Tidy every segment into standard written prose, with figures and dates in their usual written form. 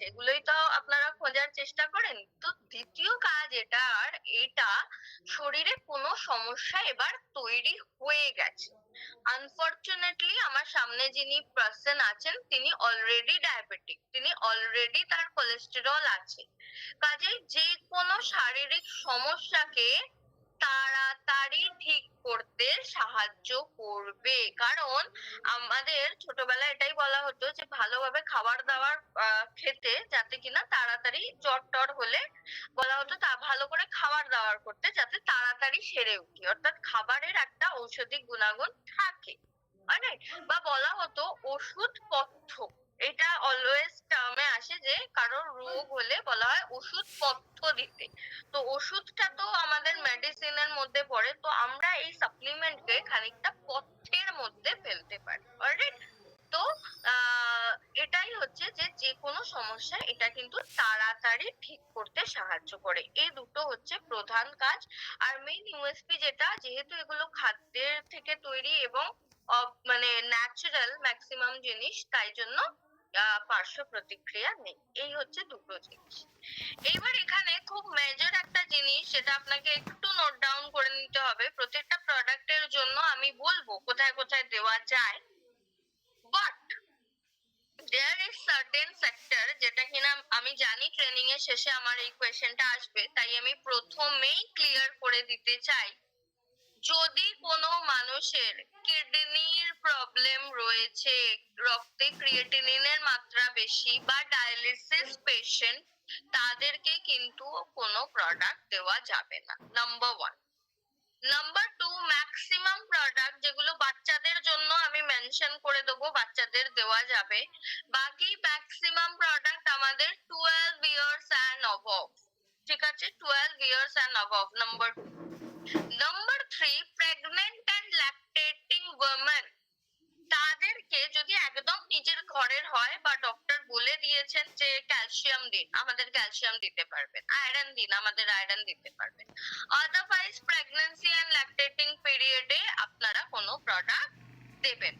এগুলোই তো আপনারা খোঁজার চেষ্টা করেন। তো দ্বিতীয় কাজ এটার, এটা শরীরে কোনো সমস্যা এবার তৈরি হয়ে গেছে। আনফরচুনেটলি আমার সামনে যিনি পার্সন আছেন তিনি অলরেডি ডায়াবেটিক, তিনি অলরেডি তার কোলেস্টেরল আছে। কাজেই যে কোনো শারীরিক সমস্যাকে তাড়াতাড়ি ঠিক করতে সাহায্য করবে। কারণ আমাদের ছোটবেলায় এটাই বলা হতো যে ভালোভাবে খাবার দাবার খেতে, যাতে কিনা তাড়াতাড়ি জ্বর টর হলে বলা হতো তা ভালো করে খাবার দাবার করতে, যাতে তাড়াতাড়ি সেরে উঠি, অর্থাৎ খাবারের একটা ঔষধি গুণাগুণ থাকে। অলরাইট? বা বলা হতো ওষুধ পথ্য, এটা অলওয়েজ টার্মে আসে যে কারোর রোগ হলে বলা হয় ওষুধ পথ্য দিতে। তো ওষুধটা তো আমাদের মেডিসিনের মধ্যে পড়ে, তো আমরা এই সাপ্লিমেন্টকে খানিকটা পথ্যের মধ্যে ফেলতে পারি। অলরাইট? তো এটাই হচ্ছে যে যে কোনো সমস্যা এটা কিন্তু তাড়াতাড়ি ঠিক করতে সাহায্য করে। এই দুটো হচ্ছে প্রধান কাজ। আর মেইন ইউএসপি যেটা, যেহেতু এগুলো খাদ্যের থেকে তৈরি এবং মানে ন্যাচারাল ম্যাক্সিমাম জিনিস, তাই জন্য পার্শ্ব প্রতিক্রিয়া নেই। এই হচ্ছে দুটো জিনিস। এইবার এখানে খুব মেজর একটা জিনিস যেটা আপনাকে একটু নোট ডাউন করে নিতে হবে, প্রত্যেকটা প্রোডাক্টের জন্য আমি বলবো কোথায় কোথায় দেওয়া যায়, but there is certain sector, যেটা কিনা আমি জানি ট্রেনিং এর শেষে আমার এই কোয়েশ্চেনটা আসবে, তাই আমি প্রথমেই ক্লিয়ার করে দিতে চাই। যদি কোনো মানুষের কিডনির প্রবলেম রয়েছে, রক্তে ক্রিয়েটিনিনের মাত্রা বেশি, বা ডায়ালিসিস পেশেন্ট, তাদেরকে কিন্তু কোনো প্রোডাক্ট দেওয়া যাবে না, number one. Number two, maximum product যেগুলো বাচ্চাদের জন্য আমি মেনশন করে দেবো বাচ্চাদের দেওয়া যাবে, বাকি ম্যাক্সিমাম প্রোডাক্ট আমাদের 12 ইয়ার্স অ্যান্ড অবভ। ঠিক আছে, 12 years and above, number two. Number three, pregnant and lactating women, তাদেরকে যদি একদম নিজের ঘরের হয় বা ডক্টর বলে দিয়েছেন যে ক্যালসিয়াম দিন, আমাদের ক্যালসিয়াম দিতে পারবেন, আয়রন দিন, আমাদের আয়রন দিতে পারবেন। আদারওয়াইজ প্রেগন্যান্সি এন্ড ল্যাকটেটিং পিরিয়ডে আপনারা কোনো প্রোডাক্ট দেবেন।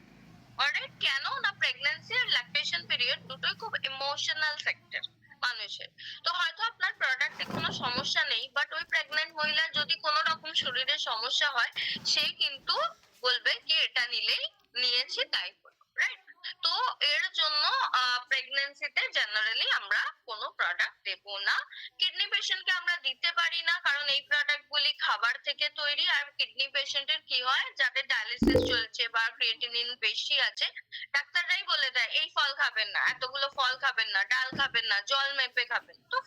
অলরাইট? কেন না, প্রেগন্যান্সি আর ল্যাকটেশন পিরিয়ড দুটোই খুব ইমোশনাল সেক্টর মানুষের। তো হয়তো আপনার প্রোডাক্টে কোনো সমস্যা নেই, বাট ওই প্রেগন্যান্ট মহিলার যদি কোনো রকম শরীরে সমস্যা হয়, সে কিন্তু বলবে কি এটা নিলেই নিয়েছি তাই হলো। রাইট? তো এর জন্য প্রেগন্যান্সিতে জেনারেলি আমরা কোনো প্রোডাক্ট দেব না। কিডনি পেশেন্টকে আমরা দিতে পারি না, কারণ এই প্রোডাক্ট গুলি খাবার থেকে তৈরি। আর কিডনি পেশেন্টের কি হয়, যাদের ডায়ালিসিস চলছে বা ক্রিয়েটিনিন বেশি আছে, ডাক্তাররাই বলে দেয় এই ফল খাবেন না, এতগুলো ফল খাবেন না, ডাল খাবেন না, জল মেপে খাবেন। তো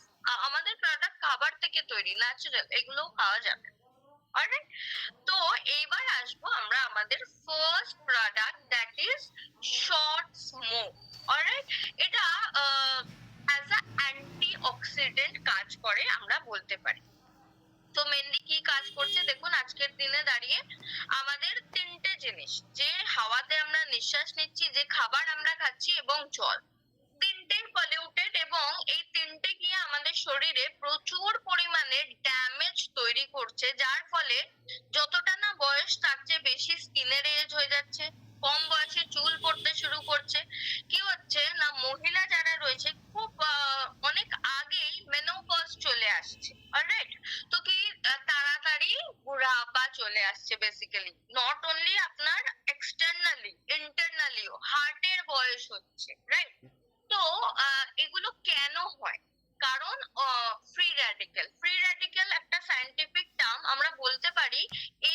আমাদের প্রোডাক্ট খাবার থেকে তৈরি, ন্যাচারাল, এগুলো খাওয়া যাবে। অলরাইট? তো এইবার আসবো আমরা আমাদের first product, that is short smoke. Alright? এটা অ্যাজ আ অ্যান্টি অক্সিডেন্ট কাজ করে আমরা বলতে পারি। তো মেনলি কি কাজ করছে দেখুন, আজকের দিনে দাঁড়িয়ে আমাদের তিনটে জিনিস, যে হাওয়াতে আমরা নিঃশ্বাস নিচ্ছি, যে খাবার আমরা খাচ্ছি এবং জল, তিনটেই পলিউটেড, এবং এই তিনটে গিয়ে আমাদের শরীরে প্রচুর পরিমাণে ড্যামেজ তৈরি করছে, যার ফলে যতটা না বয়স তার চেয়ে বেশি স্কিনের এজ হয়ে যাচ্ছে, কম বয়সে চুল পড়তে শুরু করছে। কি হচ্ছে না, মহিলা যারা রয়েছে খুব অনেক আগেই মেনোপজ চলে আসছে। অলরাইট? তো কি তাড়াতাড়ি বুড়াপা চলে আসছে বেসিক্যালি, নট অনলি আপনার এক্সটার্নালি, ইন্টারনালিও হার্টের বয়স হচ্ছে। রাইট? তো এগুলো কেন হয়? কারণ ফ্রি র্যাডিক্যাল, ফ্রি র্যাডিক্যাল একটা সায়েন্টিফিক টার্ম, আমরা বলতে পারি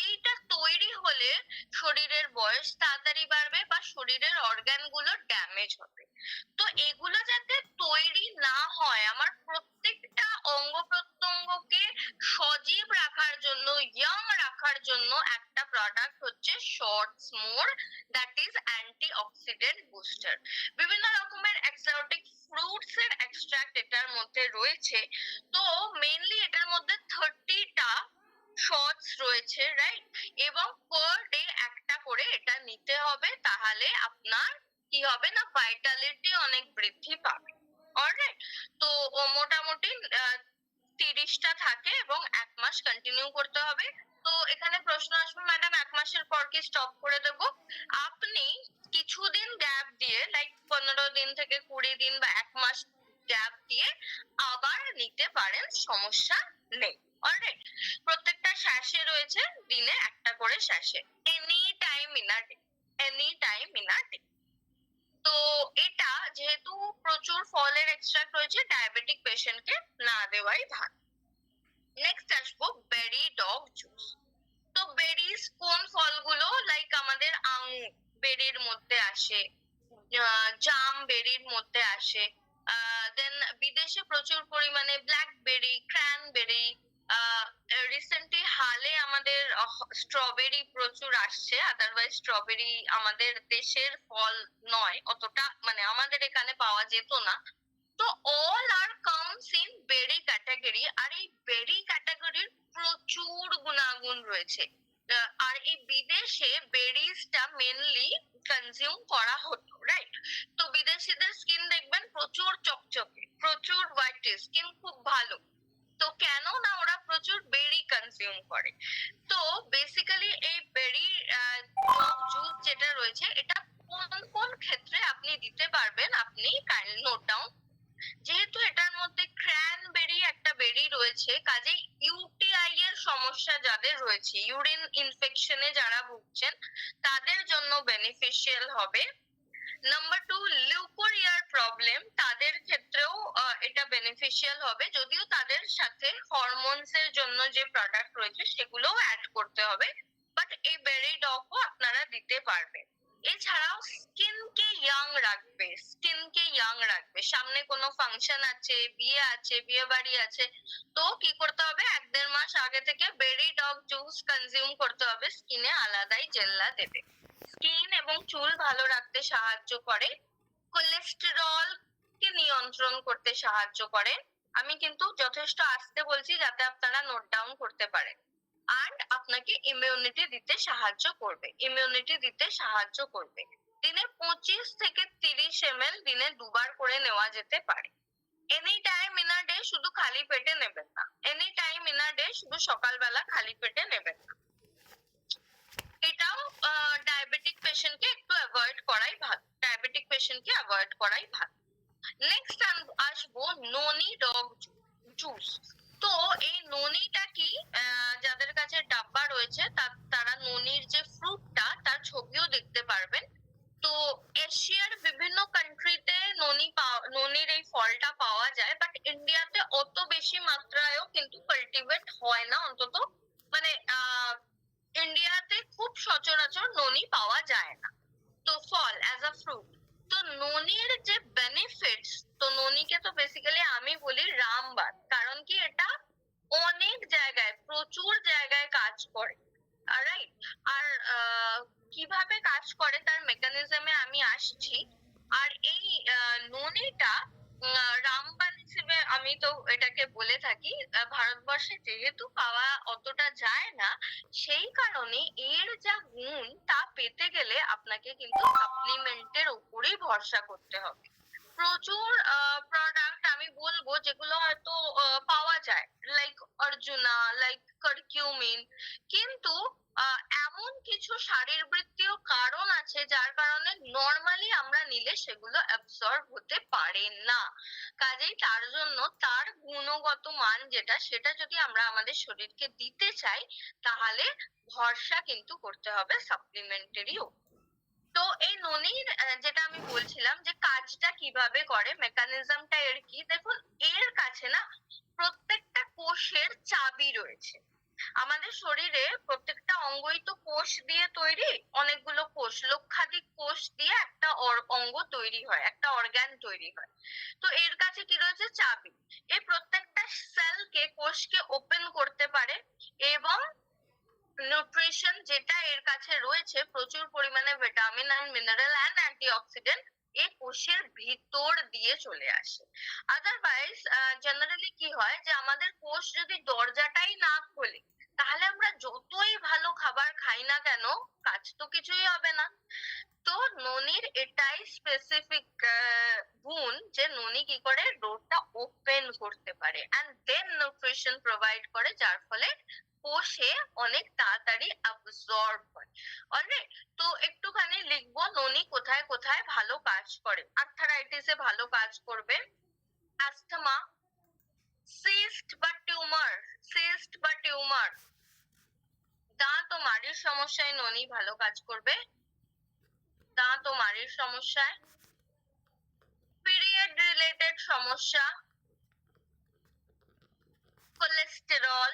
এইটা তৈরি হলে শরীরের বয়স তাড়াতাড়ি বাড়বে বা শরীরের অর্গান গুলো ড্যামেজ হবে। তো এগুলো যাতে তৈরি না হয়, আমার প্রত্যেকটা অঙ্গ প্রত্যঙ্গকে সজীব রাখার জন্য, ইয়াং রাখার জন্য একটা প্রোডাক্ট হচ্ছে short smore, that is antioxidant booster. বিভিন্ন রকমের এক্সোটিক ফ্রুটস এর এক্সট্রাক্ট এটার মধ্যে রয়েছে। তো মেইনলি এটার মধ্যে 30টা শর্টস রয়েছে। রাইট? এবং পার ডে একটা করে এটা নিতে হবে, তাহলে আপনার কি হবে না, ভাইটালিটি অনেক বৃদ্ধি পাবে। অলরাইট? তো মোটামুটি 30টা থাকে এবং 1 মাস কন্টিনিউ করতে হবে। তো এখানে প্রশ্ন আসবে, ম্যাডাম 1 মাসের পর কি স্টপ করে দেব? আপনি কিছুদিন গ্যাপ দিয়ে, লাইক 15 দিন থেকে 20 দিন বা 1 মাস ড্যাব দিয়ে আবার নিতে পারেন, সমস্যা নেই। অলরাইট, প্রত্যেকটা শ্বাসে রয়েছে দিনে একটা করে শ্বাসে, any time in a day, any time in a day. তো এটা যেহেতু প্রচুর ফলের এক্সট্রাক্ট রয়েছে, ডায়াবেটিক পেশেন্টকে না দেওয়াই ভালো। নেক্সট আসবো বেরি ডগ জুস। তো বেরিজ কোন ফলগুলো, লাইক আমাদের আঙুর বেরির মধ্যে আসে, জাম বেরির মধ্যে আসে, দেন বিদেশে প্রচুর পরিমাণে ব্ল্যাকবেরি, ক্র্যানবেরি, রিসেন্টলি হালে আমাদের স্ট্রবেরি প্রচুর আসছে। আদারওয়াইজ স্ট্রবেরি আমাদের দেশের ফল নয় অতটা, মানে আমাদের এখানে পাওয়া যেত না। তো all are comes in berry category, আর এই বেরি ক্যাটাগরির প্রচুর গুণাগুণ রয়েছে। আর এই বিদেশে বেরিজটা মেনলি কনজিউম করা হতো, রাইট? তো বিদেশিদের স্কিন দেখবেন প্রচুর চকচকে, প্রচুর হোয়াইট, স্কিন খুব ভালো। তো কেন না ওরা প্রচুর বেরি কনজিউম করে। তো বেসিক্যালি এই বেরি জুস যেটা রয়েছে, এটা কোন কোন ক্ষেত্রে আপনি দিতে পারবেন, আপনি কাইন্ডলি নোট ডাউন। যেহেতু এটার মধ্যে ক্র্যানবেরি একটা বেরি রয়েছে, কাজেই ইউটিআই এর সমস্যা যাদের রয়েছে, ইউরিন ইনফেকশনে যারা ভুগছেন, তাদের জন্য বেনিফিশিয়াল হবে। নাম্বার 2, লিউকোরিয়ার প্রবলেম, তাদের ক্ষেত্রেও এটা বেনিফিশিয়াল হবে, যদিও তাদের সাথে হরমোনস এর জন্য যে প্রোডাক্ট রয়েছে সেগুলোও অ্যাড করতে হবে, বাট এই বেরি ডগও আপনারা দিতে পারবেন। এছাড়াও স্কিনকে ইয়াং রাখবে, স্কিনকে ইয়াং রাখবে। সামনে কোনো ফাংশন আছে, বিয়ে আছে, বিয়ে বাড়ি আছে, তো কি করতে হবে, 1-1.5 মাস আগে থেকে বেরি ডগ জুস কনজিউম করতে হবে, স্কিনে আলাদাই জেল্লা দেবে। স্কিন এবং চুল ভালো রাখতে সাহায্য করে, কোলেস্টেরল কে নিয়ন্ত্রণ করতে সাহায্য করে। আমি কিন্তু যথেষ্ট আস্তে বলছি যাতে আপনারা নোট ডাউন করতে পারেন। আর আপনাকে ইমিউনিটি দিতে সাহায্য করবে, ইমিউনিটি দিতে সাহায্য করবে। দিনে 25 থেকে 30 ml দিনে 2 বার করে নেওয়া যেতে পারে। Any time in a day শুধু খালি পেটে নেবেন না, any time in a day শুধু সকালবেলা খালি পেটে নেবেন না। এটাও ডায়াবেটিক পেশেন্টকে একটু অ্যাভয়েড করাই ভালো, ডায়াবেটিক পেশেন্টকে অ্যাভয়েড করাই ভালো। নেক্সট আসবো ননি ডগ জুস। তো এই ননিটা কি, যাদের কাছে ডাব্বা রয়েছে তারা ননির যে ফ্রুটটা তার ছবিও দেখতে পারবেন। তো এশিয়ার বিভিন্ন কান্ট্রিতে ননির এই ফলটা পাওয়া যায়, বাট ইন্ডিয়াতে অত বেশি মাত্রায়ও কিন্তু কাল্টিভেট হয় না, অন্তত মানে ইন্ডিয়াতে খুব সচরাচর ননি পাওয়া যায় না। তো ফল অ্যাজ আ ফ্রুট, তো ননির যে বেনিফিটস, তো ননিকে তো বেসিক্যালি আমি বলি রামবান, কারণ কি এটা অনেক জায়গায়, প্রচুর জায়গায় কাজ করে, রাইট? আর কিভাবে কাজ করে তার মেকানিজমে আমি আসছি। আর এই ননিটা রামবান হিসেবে আমি তো এটাকে বলে থাকি। ভারতবর্ষে যেহেতু পাওয়া অতটা যায় না, সেই কারণে এর যা গুণ তা পেতে গেলে আপনাকে কিন্তু সাপ্লিমেন্টের উপরেই ভরসা করতে হবে। প্রচুর প্রোডাক্ট আমি বলবো যেগুলো হয়তো পাওয়া যায়, লাইক অর্জুনা, লাইক কারকিউমিন, কিন্তু এমন কিছু শারীরবৃত্তীয় কারণ আছে যার কারণে নর্মালি আমরা নিলে সেগুলো অ্যাবসর্ব হতে পারে না। কাজেই তার জন্য তার গুণগত মান যেটা, সেটা যদি আমরা আমাদের শরীরকে দিতে চাই, তাহলে ভরসা কিন্তু করতে হবে সাপ্লিমেন্টারি। তো এই ননির যেটা আমি বলছিলাম যে কাজটা কিভাবে করে, মেকানিজমটা এর কি, দেখুন এর কাছে না প্রত্যেকটা কোষের চাবি রয়েছে। আমাদের শরীরে প্রত্যেকটা অঙ্গই তো কোষ দিয়ে তৈরি, অনেকগুলো কোষ, লক্ষাধিক কোষ দিয়ে একটা অঙ্গ তৈরি হয়, একটা অর্গান তৈরি হয়। তো এর কাছে কি রয়েছে, চাবি। এই প্রত্যেকটা সেলকে, কোষকে ওপেন করতে পারে, এবং নিউট্রিশন যেটা এর কাছে রয়েছে, প্রচুর পরিমাণে vitamin and mineral and antioxidant, এই কোষের ভিতর দিয়ে চলে আসে। আদারওয়াইজ জেনারেলি কি হয় যে আমাদের কোষ যদি দরজাটাই না খোলে, তাহলে আমরা যতই ভালো খাবার খাই না কেন, কাজ তো কিছুই হবে না। তো ননির এটাই স্পেসিফিক গুণ যে ননি কি করে ডোরটা ওপেন করতে পারে এন্ড দেন নিউট্রিশন প্রোভাইড করে, যার ফলে কোষে অনেক তাড়াতাড়ি অ্যাবজর্ব হয়। অলরাইট, তো একটুখানি লিখবো ননি কোথায় কোথায় ভালো কাজ করে। আর্থারাইটিসে ভালো কাজ করবে, সমস্যায় ননি ভালো কাজ করবে, দাঁত ও মাড়ির সমস্যায়, পিরিয়ড রিলেটেড সমস্যা, কোলেস্টেরল,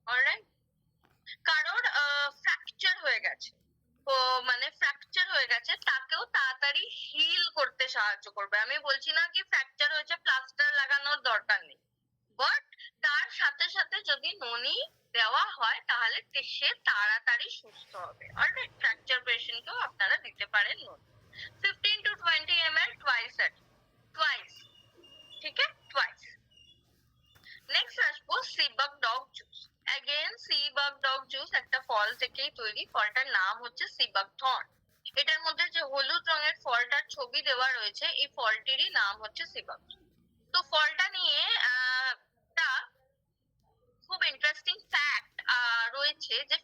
অলরাইট, কারোর ফ্র্যাকচার হয়ে গেছে, তো মানে ফ্র্যাকচার হয়ে গেছে তাকেও তাড়াতাড়ি হিল করতে সাহায্য করবে। আমি বলছি না কি ফ্র্যাকচার হয়েছে প্লাস্টার লাগানোর দরকার নেই, বাট তার সাথে সাথে যদি ননি দেওয়া হয় তাহলে সে তাড়াতাড়ি সুস্থ হবে। অলরাইট, ফ্র্যাকচার পেশেন্টকেও আপনারা দিতে পারেন ননি 15 to 20 ml টুয়াইস, ঠিক আছে, টুয়াইস। নেক্সট আসবো সিবাক ডগ জুস। অ্যাগেন সিবাক ডগ জুস একটা ফল থেকেই তৈরি, ফলটার নাম হচ্ছে সিবাক থর্ন। এটার মধ্যে যে হলুদ রঙের ফলটার ছবি দেওয়া রয়েছে এই ফলটিরই নাম হচ্ছে সিবাক। তো ফলটা নিয়ে একটা খুব ইন্টারেস্টিং ফ্যাক্ট রয়েছে যে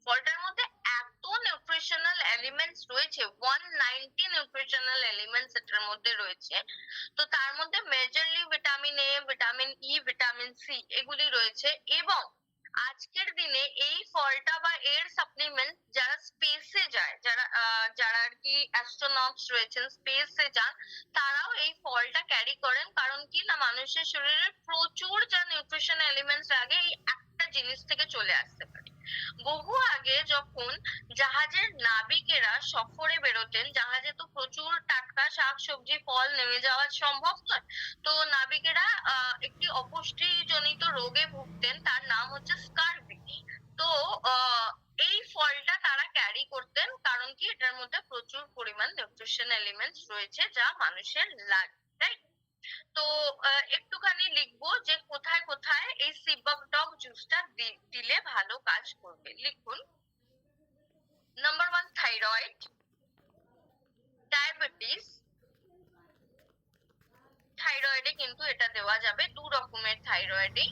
ফলটার মধ্যে এত নিউট্রিশনাল এলিমেন্টস রয়েছে, 190 নিউট্রিশনাল এলিমেন্টস এটার মধ্যে রয়েছে। তো তার মধ্যে majorly vitamin A, vitamin E, vitamin C এগুলি রয়েছে। এবং আজকের দিনে এই ফলটা বা এর সাপ্লিমেন্ট যারা স্পেসে যায়, যারা আর কি অ্যাস্ট্রোনটস রয়েছেন, স্পেসে যান, তারাও এই ফলটা ক্যারি করেন। কারণ কি না, মানুষের শরীরে প্রচুর যা নিউট্রিশন এলিমেন্টস লাগে এই একটা জিনিস থেকে চলে আসতে পারে। বহু আগে যখন জাহাজের নাবিকেরা সফরে বেরোতেন, জাহাজে তো প্রচুর টাটকা শাকসবজি ফল নেমে যাওয়া সম্ভব নয়, তো নাবিকেরা একটি অপুষ্টিজনিত রোগে ভুগতেন, তার নাম হচ্ছে স্কারবি। তো এই ফলটা তারা ক্যারি করতেন, কারণ কি এটার মধ্যে প্রচুর পরিমাণ নিউট্রিশন এলিমেন্টস রয়েছে যা মানুষের লাগে, রাইট? তো একটুখানি লিখবো যে কোথায় কোথায় এই সিবাক ডগ জুসটা দিলে ভালো কাজ করবে। লিখুন, নাম্বার 1 থাইরয়েড, ডায়াবেটিস, থাইরয়েডে কিন্তু এটা দেওয়া যাবে, 2 রকমের থাইরয়েডে।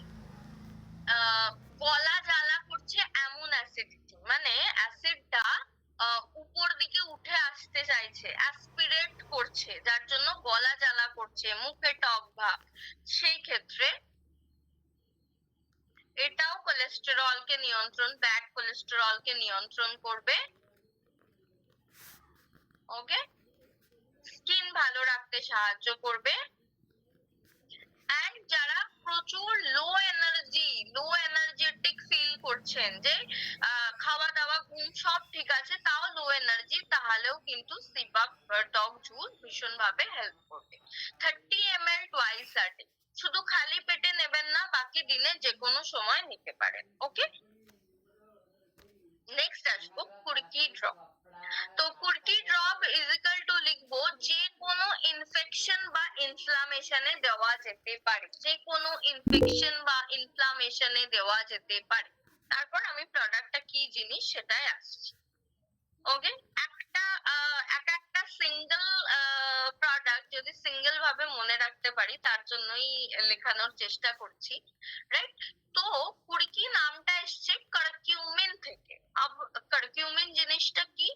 গলা জ্বালা করছে এমন অ্যাসিডিটি, মানে অ্যাসিডটা উপর দিকে উঠে আসতে চাইছে, অ্যাসপিরেট করছে, যার জন্য গলা জ্বালা করছে, মুখে টক ভাব, সেই ক্ষেত্রে এটাও কোলেস্টেরলকে নিয়ন্ত্রণ, ব্যাড কোলেস্টেরলকে নিয়ন্ত্রণ করবে। ওকে, স্কিন ভালো রাখতে সাহায্য করবে। এন্ড যারা প্রচুর লো এনার্জেটিক ফিল করছেন, যে খাওয়া দাওয়া ঘুম সব ঠিক আছে তাও লো এনার্জি, তাহলেও কিন্তু সিবাক ডগ জুস ভীষণ ভাবে হেল্প করবে। 30 ml টুয়াইস আ ডে, শুধু খালি পেটে নেবেন না, বাকি দিনে যে কোনো সময় নিতে পারেন। ওকে, নেক্সট আসবো কুর্কি ড্রপ। তো কুর্কি ড্রপ ইজিক্যাল টু লিখবো যে কোনো ইনফেকশন বা ইনফ্লামেশনে দেওয়া যেতে পারে, যে কোনো ইনফেকশন বা ইনফ্লামেশনে দেওয়া যেতে পারে। তারপর আমি প্রোডাক্টটা কি জিনিস সেটাই আসছি। ওকে, একটা সিঙ্গেল প্রোডাক্ট যদি সিঙ্গেল ভাবে মনে রাখতে পারি তার জন্যই লেখানোর চেষ্টা করছি, রাইট? তো কুর্কি নামটা এসছে কারকিউমিন থেকে। কারকিউমিন জিনিসটা কি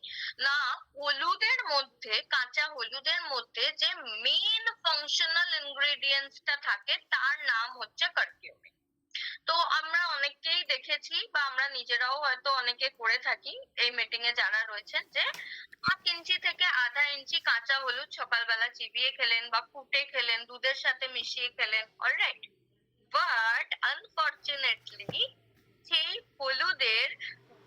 না, হলুদের মধ্যে, কাঁচা হলুদের মধ্যে যে মেইন ফাংশনাল ইনগ্রেডিয়েন্টসটা থাকে তার নাম হচ্ছে কারকিউমিন। তো আমরা অনেককেই দেখেছি বা আমরা নিজেরাও হয়তো অনেকে করে থাকি, এই মিটিং এ যারা রয়েছেন, যে 1 ইঞ্চি থেকে আধা ইঞ্চি কাঁচা হলুদ সকালবেলা চিবিয়ে খেলেন বা কুটে খেলেন, দুধের সাথে মিশিয়ে খেলেন, অলরাইট। বাট আনফরচুনেটলি সেই হলুদের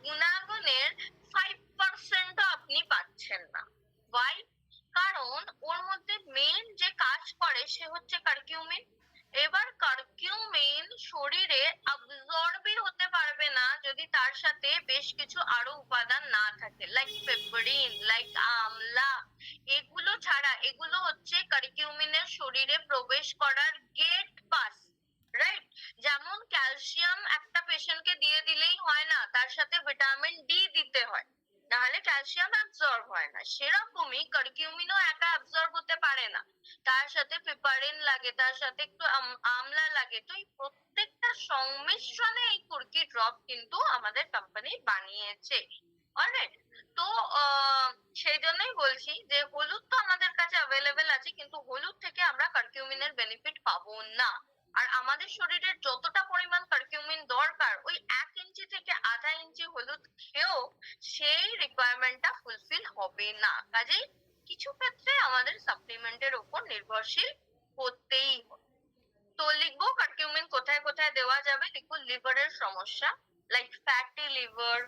গুণাগুণের 5% আপনি পাচ্ছেন না। ওয়াই? কারণ ওর মধ্যে মেইন যে কাজ করে সে হচ্ছে কারকিউমিন। এবার কারকিউমিন শরীরে অ্যাবজর্বই হতে পারবে না যদি তার সাথে বেশ কিছু আরো উপাদান না থাকে, লাইক পেপারিন, লাইক আমলা। এগুলো ছাড়া, এগুলো হচ্ছে কারকিউমিনের শরীরে প্রবেশ করার গেট পাস, রাইট? যেমন ক্যালসিয়াম একটা পেশেন্টকে দিয়ে দিলেই হয় না, তার সাথে ভিটামিন ডি দিতে হয়, নাহলে ক্যালসিয়াম অ্যাবজর্ব হয় না। সেরকমই কারকিউমিনও একা অ্যাবজর্ব হতে পারে না, তার সাথে পিপারিন লাগে, তার সাথে একটু আমলা লাগে। তো এই প্রত্যেকটা সংমিশ্রণে এই কুর্কি ড্রপ কিন্তু আমাদের কোম্পানি বানিয়েছে, অলরাইট? তো সেই জন্যই বলছি যে হলুদ তো আমাদের কাছে অ্যাভেলেবেল আছে, কিন্তু হলুদ থেকে আমরা কারকিউমিনের বেনিফিট পাবো না। আর আমাদের শরীরের যতটা পরিমাণ কারকিউমিন দরকার, ওই 1 ইঞ্চি থেকে আধা ইঞ্চি হলুদ খেয়েও সেই রিকোয়ারমেন্টটা ফুলফিল হবে না। কাজেই কিছু ক্ষেত্রে আমাদের সাপ্লিমেন্টের উপর নির্ভরশীল হতেই হবে। তো লিখবো কারকিউমিন কোথায় কোথায় দেওয়া যাবে। লিখবো লিভারের সমস্যা, লাইক ফ্যাটি লিভার,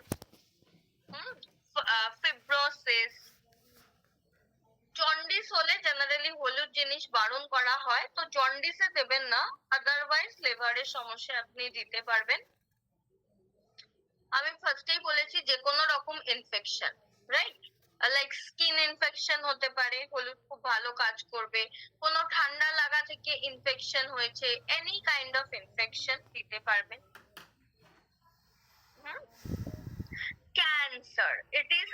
ফিব্রোসিস, জন্ডিস হলে জেনারেলি হলুদ জিনিস বারণ করা হয়, তো জন্ডিসে দেবেন না, আদারওয়াইজ লিভারের সমস্যা আপনি দিতে পারবেন। আমি ফার্স্টেই বলেছি যে কোনো রকম infection, right, like skin infection হতে পারে, হলুদ খুব ভালো কাজ করবে। কোনো ঠান্ডা লাগা থেকে ইনফেকশন হয়েছে, এনি কাইন্ড অফ ইনফেকশন দিতে পারবেন। Cancer, it is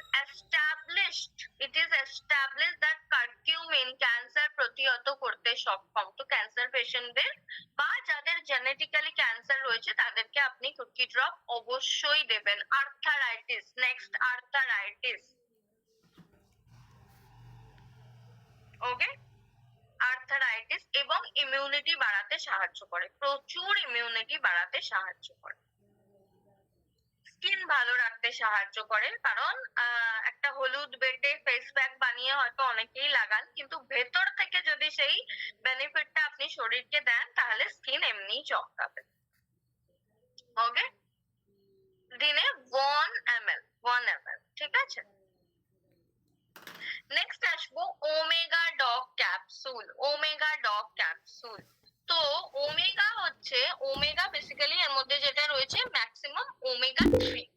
established that curcumin cancer প্রতিহত করতে সক্ষম। তো ক্যান্সার পেশেন্টদের বা যাদের জেনেটিক্যালি ক্যান্সার রয়েছে তাদেরকে আপনি কুকি ড্রপ অবশ্যই দেবেন। আর্থারাইটিস, নেক্সট আর্থারাইটিস, ওকে, আর্থারাইটিস এবং ইমিউনিটি বাড়াতে সাহায্য করে, প্রচুর ইমিউনিটি বাড়াতে সাহায্য করে। স্কিন ভালো রাখতে সাহায্য করে, কারণ একটা হলুদ বেটে ফেস প্যাক বানিয়ে হয়তো অনেকেই লাগান, কিন্তু ভেতর থেকে যদি সেই বেনিফিটটা আপনি শরীরকে দেন তাহলে স্কিন এমনিই চমকাবে। ওকে, দিনে 1 ml, ঠিক আছে। নেক্সট আসবো omega dog capsule. Omega dog capsule, তো ওমেগা হচ্ছে, ওমেগা বেসিক্যালি এর মধ্যে যেটা রয়েছে ম্যাক্সিমাম ওমেগা 3।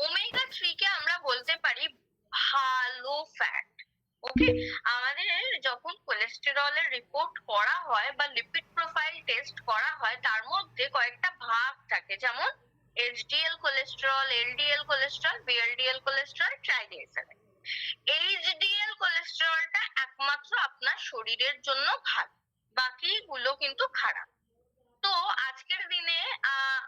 ওমেগা 3 কে আমরা বলতে পারি ভালো ফ্যাট। ওকে, আমাদের যখন কোলেস্টেরলের রিপোর্ট করা হয় বা লিপিড প্রোফাইল টেস্ট করা হয় তার মধ্যে কয়েকটা ভাগ থাকে, যেমন HDL cholesterol, LDL cholesterol, VLDL cholesterol, triglyceride. HDL কোলেস্টেরলটা একমাত্র আপনার শরীরের জন্য ভালো, বাকিগুলো কিন্তু খারাপ। তো আজকের দিনে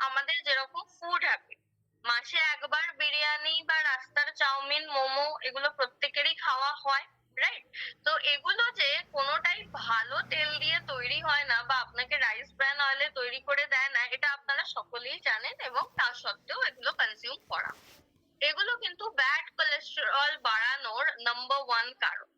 আমাদের যেরকম ফুড হ্যাবিট, মাসে একবার বিরিয়ানি বা রাস্তার চাউমিন, মোমো এগুলো প্রত্যেকেরই খাওয়া হয়, রাইট। তো এগুলো যে কোনোটাই ভালো তেল দিয়ে তৈরি হয় না বা আপনাকে রাইস ব্র্যান অয়েলে তৈরি করে দেয় না, এটা আপনারা সকলেই জানেন, এবং তা সত্ত্বেও এগুলো কনজিউম করা। এগুলো কিন্তু ব্যাড কোলেস্টেরল বাড়ানোর নাম্বার 1 কারণ,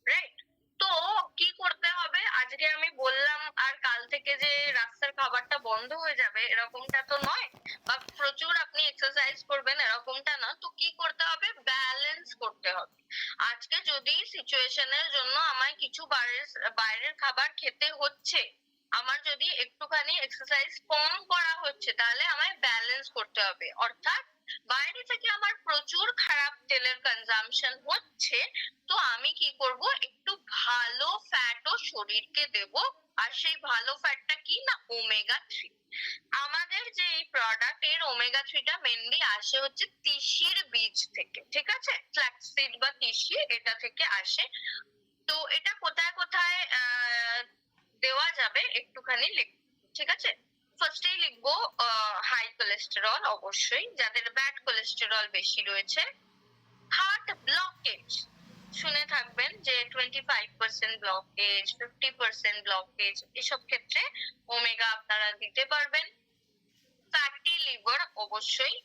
রাইট। তো কি করতে হবে, আজকে আমি বললাম আর কাল থেকে যে রাস্তার খাবারটা বন্ধ হয়ে যাবে এরকমটা তো নয়, বা প্রচুর আপনি এক্সারসাইজ করবেন এরকমটা না। তো কি করতে হবে, ব্যালেন্স করতে হবে। আজকে যদি সিচুয়েশনের জন্য আমায় কিছু বাইরের খাবার খেতে হচ্ছে, আমার যদি একটুখানি এক্সারসাইজ কম করা হচ্ছে, তাহলে আমায় ব্যালেন্স করতে হবে। অর্থাৎ বাইরে থেকে আমার প্রচুর খারাপ তেলের কনজাম্পশন হচ্ছে, তো আমি কি করব, একটু ভালো ফ্যাটও শরীরকে দেব। আর সেই ভালো ফ্যাটটা কি না, ওমেগা 3। আমাদের যে এই প্রোডাক্ট, এর ওমেগা 3টা মেনলি আসে হচ্ছে তিসির বীজ থেকে, ঠিক আছে, ফ্ল্যাক্সিড বা তিসি, এটা থেকে আসে। তো এটা কোথায় কোথায় দেওয়া যাবে একটুখানি লিখব, ঠিক আছে। ফার্স্টেই লিখবো হাই কোলেস্টেরল, অবশ্যই যাদের ব্যাড কোলেস্টেরল বেশি রয়েছে। হার্ট ব্লকেজ, শুনে থাকবেন যে 25% ব্লকেজ, 50% ব্লকেজ, এসব ক্ষেত্রে ওমেগা আপনারা দিতে পারবেন। ফ্যাটি লিভার অবশ্যই।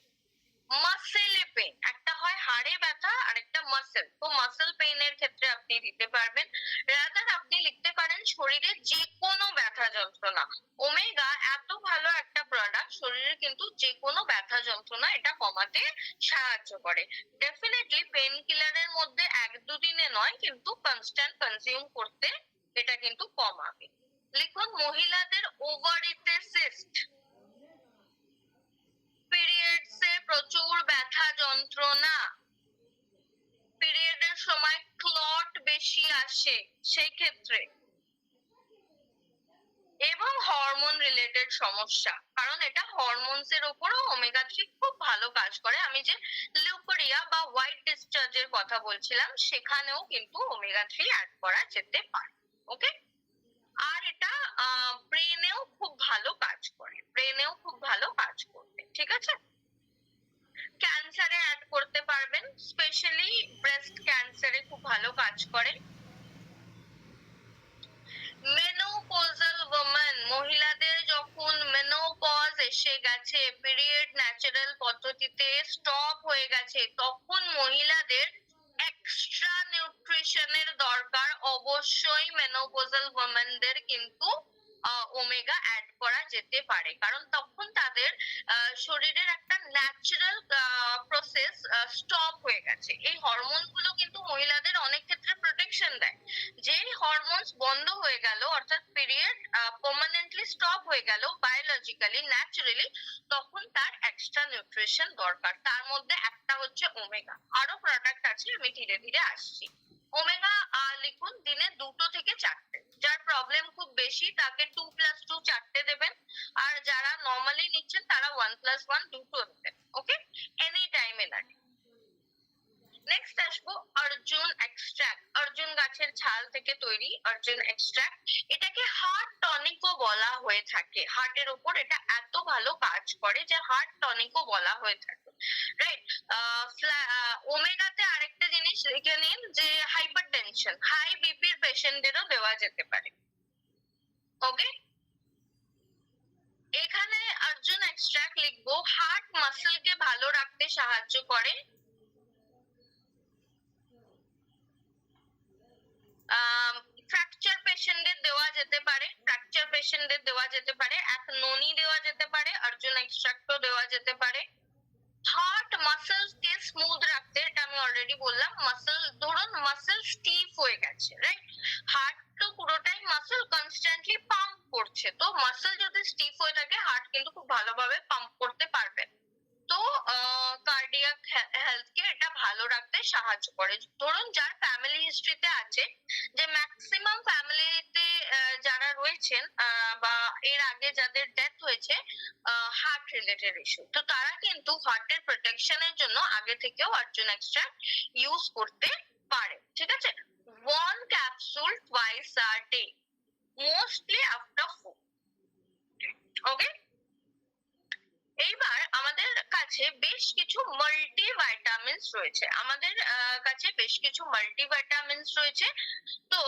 মাসেল পেইন, একটা হয় হাড়ে ব্যথা আর একটা মাসেল, তো মাসেল পেইনের ক্ষেত্রে আপনি দিতে পারবেন। রাদার আপনি লিখতে পারেন শরীরে যে কোনো ব্যথা যন্ত্রণা। ওমেগা এত ভালো একটা প্রোডাক্ট, শরীরে কিন্তু যে কোনো ব্যথা যন্ত্রণা এটা কমাতে সাহায্য করে। ডেফিনেটলি পেইন কিলারের মধ্যে 1-2 দিনে নয়, কিন্তু কনস্ট্যান্ট কনজিউম করতে এটা কিন্তু কমাবে। লিখুন মহিলাদের ওভারিতে সিস্ট, পিরিয়ডসে প্রচুর ব্যথা যন্ত্রণা, পিরিয়ডের সময় ক্লট বেশি আসে সেই ক্ষেত্রে, এবং হরমোন রিলেটেড সমস্যা, কারণ এটা হরমোনস এর উপরও ওমেগা 3 খুব ভালো কাজ করে। আমি যে লিউকোরিয়া বা হোয়াইট ডিসচার্জের কথা বলছিলাম, সেখানেও কিন্তু ওমেগা 3 অ্যাড করা যেতে পারে। ওকে, আর এটা ব্রেনেও খুব ভালো কাজ করে, ব্রেনেও খুব ভালো কাজ করবে, ঠিক আছে। ক্যান্সারে অ্যাড করতে পারবেন, স্পেশালি ব্রেস্ট ক্যান্সারে খুব ভালো কাজ করে। মেনোপজাল ওম্যান, মহিলাদের এসে গেছে, পিরিয়ড ন্যাচারাল পদ্ধতিতে স্টপ হয়ে গেছে, তখন মহিলাদের এক্সট্রা নিউট্রিশনের দরকার। অবশ্যই মেনোপজাল ওমেনদের কিন্তু ওমেগা অ্যাড করা যেতে পারে, কারণ তখন তাদের শরীরের একটা ন্যাচারাল প্রসেস স্টপ হয়ে গেছে। এই হরমোন গুলো কিন্তু মহিলাদের অনেক ক্ষেত্রে প্রোটেকশন দেয়। যে হরমোনস বন্ধ হয়ে গেল, অর্থাৎ পিরিয়ড পার্মানেন্টলি স্টপ হয়ে গেল বায়োলজিক্যালি ন্যাচারালি, তখন তার এক্সট্রা নিউট্রিশন দরকার। তার মধ্যে একটা হচ্ছে ওমেগা। আরো প্রোডাক্ট আছে, আমি ধীরে ধীরে আসছি। ওমেগা লিখুন দিনে 2 থেকে 4টে। যার প্রবলেম খুব বেশি তাকে 2+2 4টে দেবেন, আর যারা নর্মালি নিচ্ছেন তারা 1+1 2টো দেবেন। ওকে, এনি টাইম এনার্জি। নেক্সট আসবো অর্জুন এক্সট্রাক্ট। অর্জুন গাছের ছাল থেকে তৈরি অর্জুন এক্সট্রাক্ট, এটাকে হার্ট টনিকও বলা হয়ে থাকে। হার্টের উপর এটা এত ভালো কাজ করে যে হার্ট টনিকও বলা হয়ে থাকে, রাইট? ওমেগাতে আরেকটা জিনিস লিখে নিন যে হাইপারটেনশন, হাই বিপির পেশেন্টদেরও দেওয়া যেতে পারে। ওকে, এখানে অর্জুন এক্সট্রাক্ট লিখবো হার্ট মাসেলকে ভালো রাখতে সাহায্য করে। ফ্র্যাকচার পেশেন্টদের দেওয়া যেতে পারে, ফ্র্যাকচার পেশেন্টদের দেওয়া যেতে পারে, এক ননি দেওয়া যেতে পারে, অর্জুন এক্সট্রাক্টও দেওয়া যেতে পারে। হার্ট মাসেলস কে স্মুথ রাখতে, এটা আমি অলরেডি বললাম। ধরুন মাসেল স্টিফ হয়ে গেছে, রাইট? হার্ট তো পুরোটাই মাসেল, কনস্ট্যান্টলি পাম্প করছে, তো মাসেল যদি স্টিফ হয়ে থাকে হার্ট কিন্তু খুব ভালোভাবে পাম্প করতে পারবে। তো কার্ডিয়াক হেলথকে এটা ভালো রাখতে সাহায্য করে। ধরুন যার ফ্যামিলি হিস্ট্রিতে আছে, যে ম্যাক্সিমাম ফ্যামিলিতে যারা রয়েছেন বা এর আগে যাদের ডেথ হয়েছে হার্ট রিলেটেড ইস্যু, তো তারা কিন্তু হার্টের প্রোটেকশনের জন্য আগে থেকেও অর্জুন এক্সট্রাক্ট ইউজ করতে পারে। ঠিক আছে, 1 capsule twice a day, mostly after food. Okay, এইবার আমাদের কাছে বেশ কিছু মাল্টিভিটামিনস রয়েছে, আমাদের কাছে বেশ কিছু মাল্টিভিটামিনস রয়েছে। তো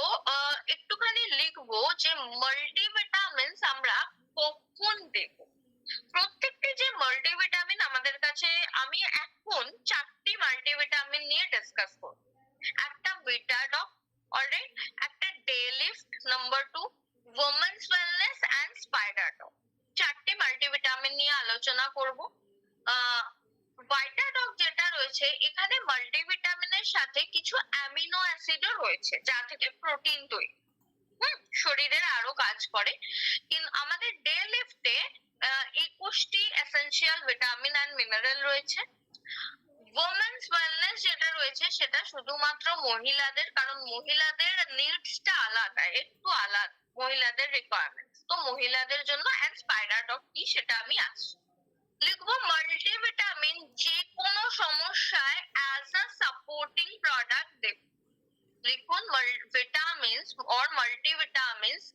একটুখানি লিখবো যে মাল্টিভিটামিনস আমরা কখন দেব। প্রত্যেকটি যে মাল্টিভিটামিন আমাদের কাছে, আমি এখন 4টি মাল্টিভিটামিন নিয়ে ডিসকাস করব। একটা ভিটাডক, অলরাইট, একটা day lift, number 2 women's wellness and Spiradoc. 4টে মাল্টিভিটামিন নিয়ে আলোচনা করব। ভাইটাডক যেটা রয়েছে, এখানে মাল্টিভিটামিনের সাথে কিছু অ্যামিনো অ্যাসিডও রয়েছে যা থেকে প্রোটিন তৈরি, শরীরের আরো কাজ করে। কিন্তু আমাদের ডে লিফটে 21টি এসেনশিয়াল ভিটামিন এন্ড মিনারেল রয়েছে। ওমেন্স ওয়েলনেস যেটা রয়েছে সেটা শুধুমাত্র মহিলাদের, কারণ মহিলাদের নিডসটা আলাদা, একটু আলাদা মহিলাদের রিকোয়ারমেন্টস, তো মহিলাদের জন্য। এন্ড স্পাইডারডক কি সেটা আমি আসছি। লিখবো মাল্টিভিটামিন যে কোনো সমস্যায় অ্যাজ আ সাপোর্টিং প্রোডাক্ট দেব। লিখুন ভিটামিনস অর মাল্টিভিটামিনস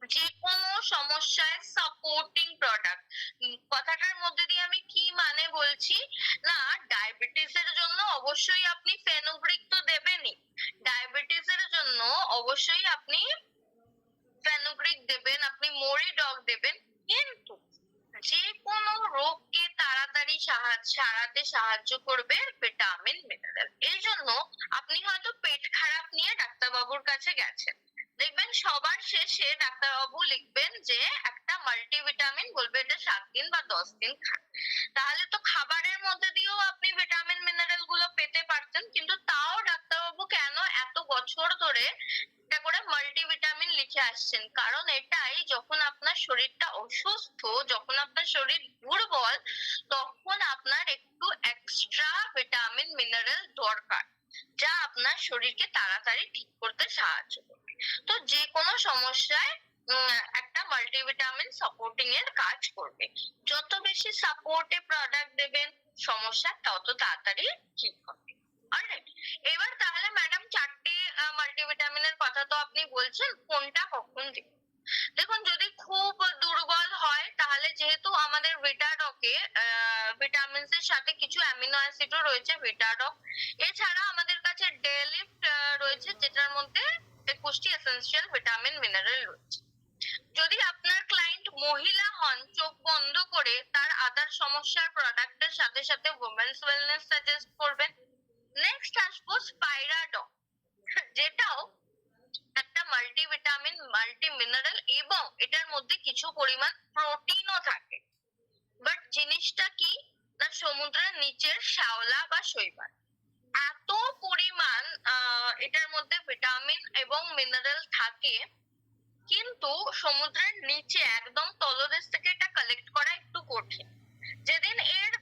যে কোনো সমস্যায় সাপোর্টিং প্রোডাক্ট। কথাটার মধ্যে দিয়ে আমি কি মানে বলছি না, ডায়াবেটিস এর জন্য অবশ্যই আপনি ফেনোগ্রিক তো দেবেনই, ডায়াবেটিস এর জন্য অবশ্যই আপনি ফেনোগ্রিক দেবেন, আপনি মোরিডক দেবেন, কিন্তু যে কোনো রোগকে তাড়াতাড়ি সারাতে সাহায্য করবে ভিটামিন মিনারেল। এই জন্য আপনি হয়তো পেট খারাপ নিয়ে ডাক্তারবাবুর কাছে গেছেন, দেখবেন সবার শেষে ডাক্তারবাবু লিখবেন যে একটা মাল্টিভিটামিন, বলবে এটা 7 দিন বা 10 দিন খান। তাহলে তো খাবারের মধ্যে দিয়েও আপনি ভিটামিন মিনারেল গুলো পেতে পারতেন, কিন্তু তাও ডাক্তারবাবু কেন এত বছর ধরে একটা করে মাল্টিভিটামিন লিখে আসছেন? কারণ এটাই, যখন আপনার শরীরটা অসুস্থ, যখন আপনার শরীর দুর্বল, তখন আপনার একটু এক্সট্রা ভিটামিন মিনারেল দরকার, যা আপনার শরীরকে তাড়াতাড়ি ঠিক করতে সাহায্য করবে। তো যে কোনো সমস্যায় একটা মাল্টিভিটামিন সাপোর্টিং এর কাজ করবে। যত বেশি সাপোর্টে প্রোডাক্ট দেবেন সমস্যা তত তাড়াতাড়ি ঠিক হবে। অলরাইট, এবার তাহলে ম্যাডাম 4টে মাল্টিভিটামিনের কথা তো আপনি বলছেন, কোনটা কখন দিব? দেখুন, যদি খুব দুর্বল হয় তাহলে যেহেতু আমাদের ভিটাডকে ভিটামিনস এর সাথে কিছু অ্যামিনো অ্যাসিডও রয়েছে ভিটাডক, এছাড়া আমাদের কাছে ডে লিফট রয়েছে যেটার মধ্যে 21টি এসেনশিয়াল ভিটামিন মিনারেল রয়েছে। যদি আপনার ক্লায়েন্ট মহিলা হন চোখ বন্ধ করে তার আদার সমস্যার প্রোডাক্টের সাথে সাথে ওমেন্স ওয়েলনেস সাজেস্ট করবেন। নেক্সট আসবো স্পাইরাডক, যেটাও একটা মাল্টিভিটামিন, মাল্টি মিনারেল এবং এটার মধ্যে কিছু পরিমাণ প্রোটিনও থাকে। বাট জিনিসটা কি না, সমুদ্রের নিচের শ্যাওলা বা শৈবাল এত পরিমাণ এটার মধ্যে ভিটামিন এবং মিনারেল থাকে, কিন্তু সমুদ্রের নিচে একদম তলদেশ থেকে এটা কালেক্ট করা একটু কঠিন। যেদিন এর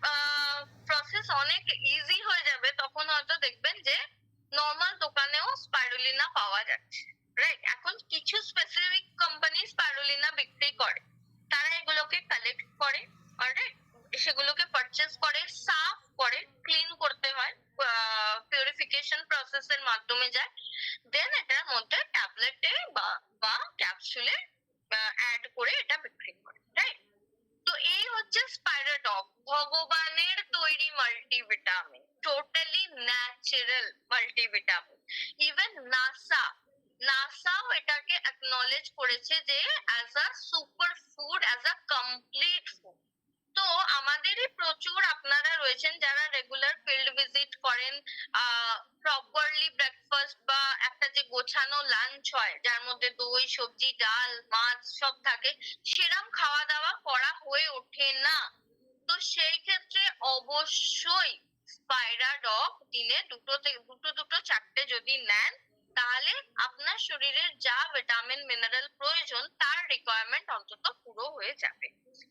প্রসেস অনেক ইজি হয়ে যাবে তখন হয়তো দেখবেন যে নর্মাল দোকানেও স্পাইরুলিনা পাওয়া যাচ্ছে, রাইট? এখন কিছু স্পেসিফিক কোম্পানি স্পাইরুলিনা বিক্রি করে, তারা এগুলোকে কালেক্ট করে, অলরাইট, সেগুলোকে পারচেজ করে, সাফ করে, ক্লিন করতে হয়, পিউরিফিকেশন প্রসেসের মাধ্যমে যায়, দেন এটার মধ্যে ট্যাবলেটে বা ক্যাপসুলে অ্যাড করে এটা বিক্রি করে, রাইট? তো এই হচ্ছে স্পাইরাডক, ভগবানের তৈরি multivitamin, totally natural multivitamin. Even নাসাও এটাকে অ্যাকনলেজ করেছে যে as a super food, as a complete food. তো আমাদেরই প্রচুর আপনারা রয়েছেন যারা রেগুলার ফিল্ড ভিজিট করেন, প্রপারলি ব্রেকফাস্ট বা একটা যে গোছানো লাঞ্চ হয় যার মধ্যে দই, সবজি, ডাল, মাছ সব থাকে, সেরকম খাওয়া দাওয়া করা হয়ে ওঠে না। তো সেই ক্ষেত্রে অবশ্যই স্পাইরাডক দিনে দুটো চারটে যদি নেন, তাহলে আপনার শরীরের যা ভিটামিন মিনারেল প্রয়োজন তার রিকোয়ারমেন্ট অন্তত পুরো হয়ে যাবে।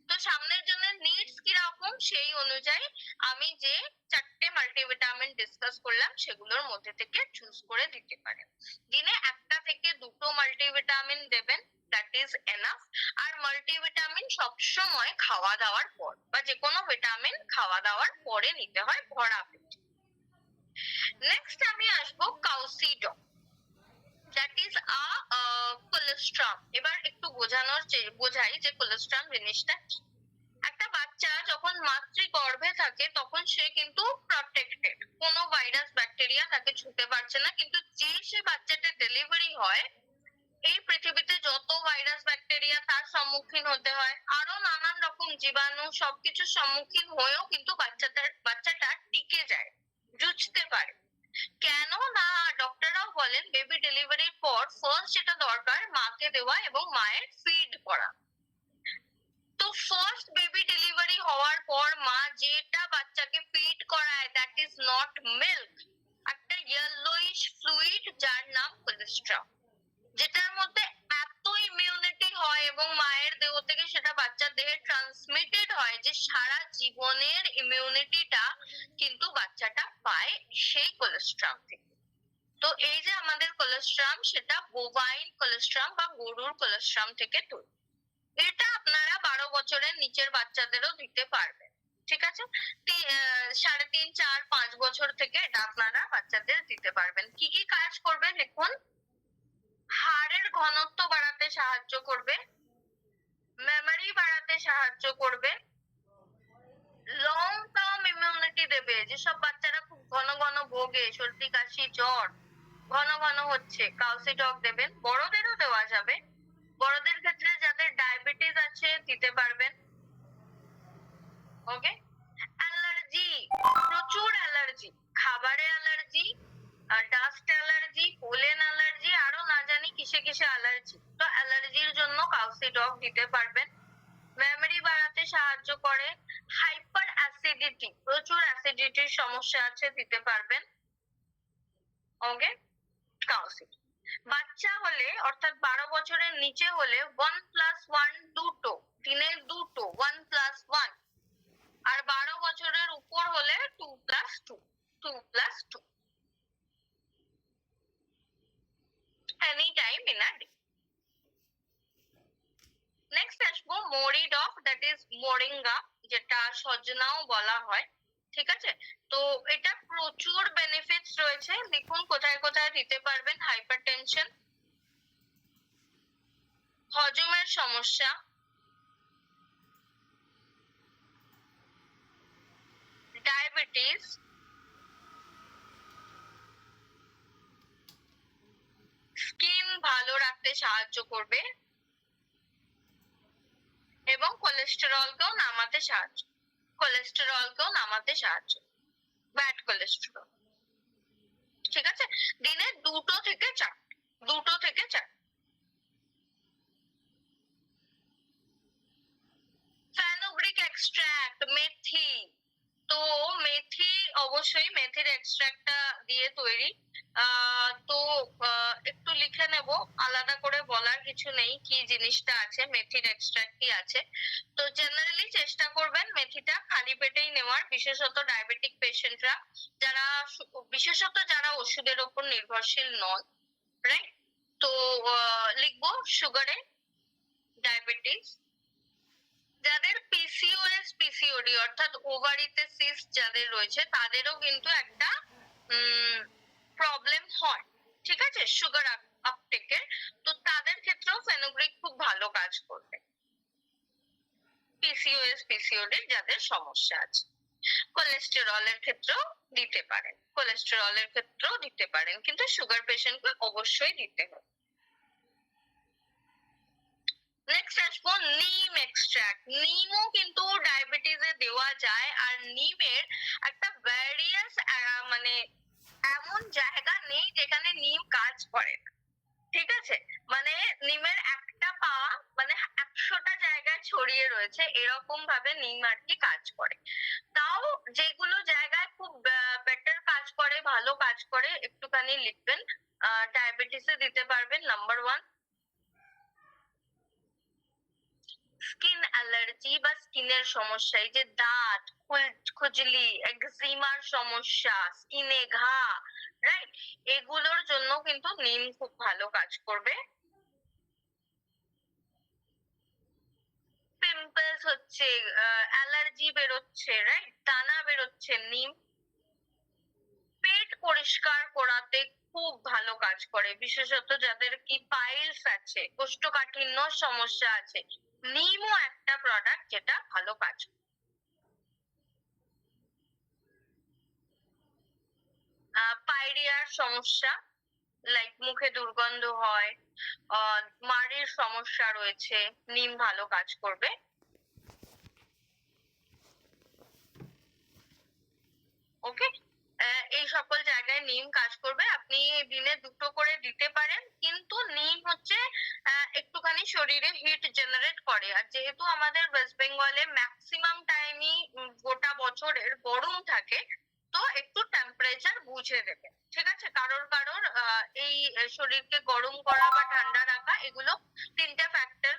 তো সামনের জন্য নিডস কিরকম সেই অনুযায়ী আমি যে চারটে মাল্টিভিটামিন ডিসকাস করলাম সেগুলোর মধ্যে থেকে চুজ করে দিতে পারেন। দিনে একটা থেকে দুটো মাল্টিভিটামিন দেবেন, দ্যাট ইজ এনাফ। আর মাল্টিভিটামিন সবসময় খাওয়া দাওয়ার পর বা যে কোনো ভিটামিন খাওয়া দাওয়ার পরে নিতে হয় ভরা পেটে। নেক্সট আমি আসবো কাউসিডক, দ্যাট ইজ কোলেস্ট্রাম। এবার একটু বোঝাই যে কোলেস্ট্রাম জিনিসটা কি। একটা বাচ্চা যখন মাতৃগর্ভে থাকে তখন সে কিন্তু প্রটেক্টেড, কোনো ভাইরাস ব্যাকটেরিয়া তাকে ছুঁতে পারছে না, কিন্তু যে সে বাচ্চাটা ডেলিভারি হয় এই পৃথিবীতে যত ভাইরাস ব্যাকটেরিয়া তার সম্মুখীন হতে হয়, আরো নানান রকম জীবাণু, সবকিছুর সম্মুখীন হয়েও কিন্তু বাচ্চাটা টিকে যায়, জুঝতে পারে। কেন না, ডক্টররাও বলেন বেবি ডেলিভারির পর ফার্স্ট যেটা দরকার মাকে দেওয়া এবং মায়ের ফিড করা। তো ফার্স্ট বেবি ডেলিভারি হওয়ার পর মা যেটা বাচ্চাকে ফিড করায় দ্যাট ইজ নট মিল্ক, একটা ইয়েলোইশ ফ্লুইড যার নাম কোলেস্ট্রাম, যেটার মধ্যে এত ইমিউনিটি হয় এবং মায়ের দেহ থেকে সেটা বাচ্চার দেহে ট্রান্সমিটেড হয় যে সারা জীবনের ইমিউনিটিটা কিন্তু বাচ্চাটা পায় সেই কোলেস্ট্রাম থেকে। তো এই যে আমাদের কোলেস্ট্রাম, সেটা বোভাইন কোলেস্ট্রাম বা গরুর কোলেস্ট্রাম থেকে তৈরি। এটা আপনারা 12 বছরের নিচের বাচ্চাদেরও দিতে পারবেন, ঠিক আছে? 3.5, 4, 5 বছর থেকে এটা আপনারা বাচ্চাদের দিতে পারবেন। কি কি কাজ করবে লিখুন। হাড়ের ঘনত্ব বাড়াতে সাহায্য করবে, মেমোরি বাড়াতে সাহায্য করবে, লং টার্ম ইমিউনিটি দেবে। যেসব বাচ্চারা খুব ঘন ঘন ভোগে, সর্দি কাশি জ্বর ঘন ঘন হচ্ছে, কাউসিডক দেবেন। বড়দেরও দেওয়া যাবে, বড়দের ক্ষেত্রে যাদের ডায়াবেটিস আছে দিতে পারবেন। ওকে। অ্যালার্জি, প্রচুর অ্যালার্জি, খাবারে allergy, dust allergy, pollen allergy, আরো না জানি কিসে কিসে অ্যালার্জি, তো অ্যালার্জির জন্য কাউসিডক দিতে পারবেন। মেমোরি বাড়াতে সাহায্য করে। হাইপার অ্যাসিডিটি, প্রচুর অ্যাসিডিটির সমস্যা আছে, দিতে পারবেন। ওকে, কাউসিডক। বাচ্চা হলে অর্থাৎ 12 বছরের নিচে হলে 1+1 দুটো, দিনে দুটো, 1+1। আর 12 বছরের উপর হলে 2+2, 2+2 any time in a day. Next আসবো মরিডক, দ্যাট ইজ মোরিঙ্গা, যেটা সজনাও বলা হয়, ঠিক আছে? তো এটা প্রচুর বেনিফিটস রয়েছে, দেখুন কোথায় কোথায় দিতে পারবেন। হাইপারটেনশন, হজমের সমস্যা, ডায়াবেটিস, স্কিন ভালো রাখতে সাহায্য করবে, এবং কোলেস্টেরলকেও নামাতে সাহায্য ব্যাড কোলেস্টেরল। ঠিক আছে, দিনে 2 থেকে 4। ফেনুগ্রিক এক্সট্রাক্ট, মেথি। তো মেথি, অবশ্যই মেথির এক্সট্রাক্টটা দিয়ে তৈরি। তো একটু লিখে নেব, আলাদা করে বলার কিছু নেই কি জিনিসটা আছে, মেথির এক্সট্রাক্ট কি আছে। তো জেনারেলি চেষ্টা করবেন মেথিটা খালি পেটেই নেওয়ার, বিশেষত ডায়াবেটিক পেশেন্টরা, বিশেষত যারা ওষুধের ওপর নির্ভরশীল নন, রাইট। তো লিখবো সুগারে, ডায়াবেটিস, যাদের পিসিওএস, পিসিওডি অর্থাৎ ওভারিতে সিস্ট যাদের রয়েছে তাদেরও কিন্তু একটা প্রবলেম হয়, ঠিক আছে, সুগার আপটেকের। তো তাদের ক্ষেত্রেও ফেনুগ্রিক খুব ভালো কাজ করবে, পিসিওএস, পিসিওডি যাদের সমস্যা আছে। কোলেস্টেরলের ক্ষেত্রেও দিতে পারেন, কিন্তু সুগার পেশেন্টকে অবশ্যই দিতে হবে। নেক্সট আসবো নিম এক্সট্রাক্ট। নিমও কিন্তু ডায়াবেটিসে দেওয়া যায়, আর নিমের একটা ভ্যারিয়াস, মানে এমন জায়গা নেই যেখানে নিম কাজ করে, ঠিক আছে। মানে নিমের একটা পা মানে 100টা জায়গায় ছড়িয়ে রয়েছে, এরকম ভাবে নিম আর কি কাজ করে। তাও যেগুলো জায়গায় খুব বেটার কাজ করে, ভালো কাজ করে, একটুখানি লিখবেন। ডায়াবেটিসে দিতে পারবেন নাম্বার 1। স্কিন অ্যালার্জি বা স্কিনের সমস্যা, এই যে দাঁত, খুজলি, একজিমার সমস্যা, স্কিনে ঘা, রাইট, এগুলোর জন্য কিন্তু নিম খুব ভালো কাজ করবে। পিম্পলস হচ্ছে, অ্যালার্জি বেরোচ্ছে, রাইট, দানা বেরোচ্ছে, নিম। পেট পরিষ্কার করাতে খুব ভালো কাজ করে, বিশেষত যাদের কি পাইলস আছে, কোষ্ঠকাঠিন্য সমস্যা আছে, নিমও একটা প্রোডাক্ট যেটা ভালো কাজ করে। পাইরিয়ার সমস্যা, লাইক মুখে দুর্গন্ধ হয়, মাড়ির সমস্যা রয়েছে, নিম ভালো কাজ করবে। ওকে, এই সকল জায়গায় নিম কাজ করবে। আপনি দিনে 2টো করে দিতে পারেন, কিন্তু নিম হচ্ছে একটুখানি শরীরে হিট জেনারেট করে, আর যেহেতু আমাদের ওয়েস্ট বেঙ্গলে ম্যাক্সিমাম টাইমই গোটা বছরের গরম থাকে, তো একটু টেম্পারেচার বুঝে দেবে, ঠিক আছে। কারোর এই শরীরকে গরম করা বা ঠান্ডা রাখা, এগুলো 3টে ফ্যাক্টর,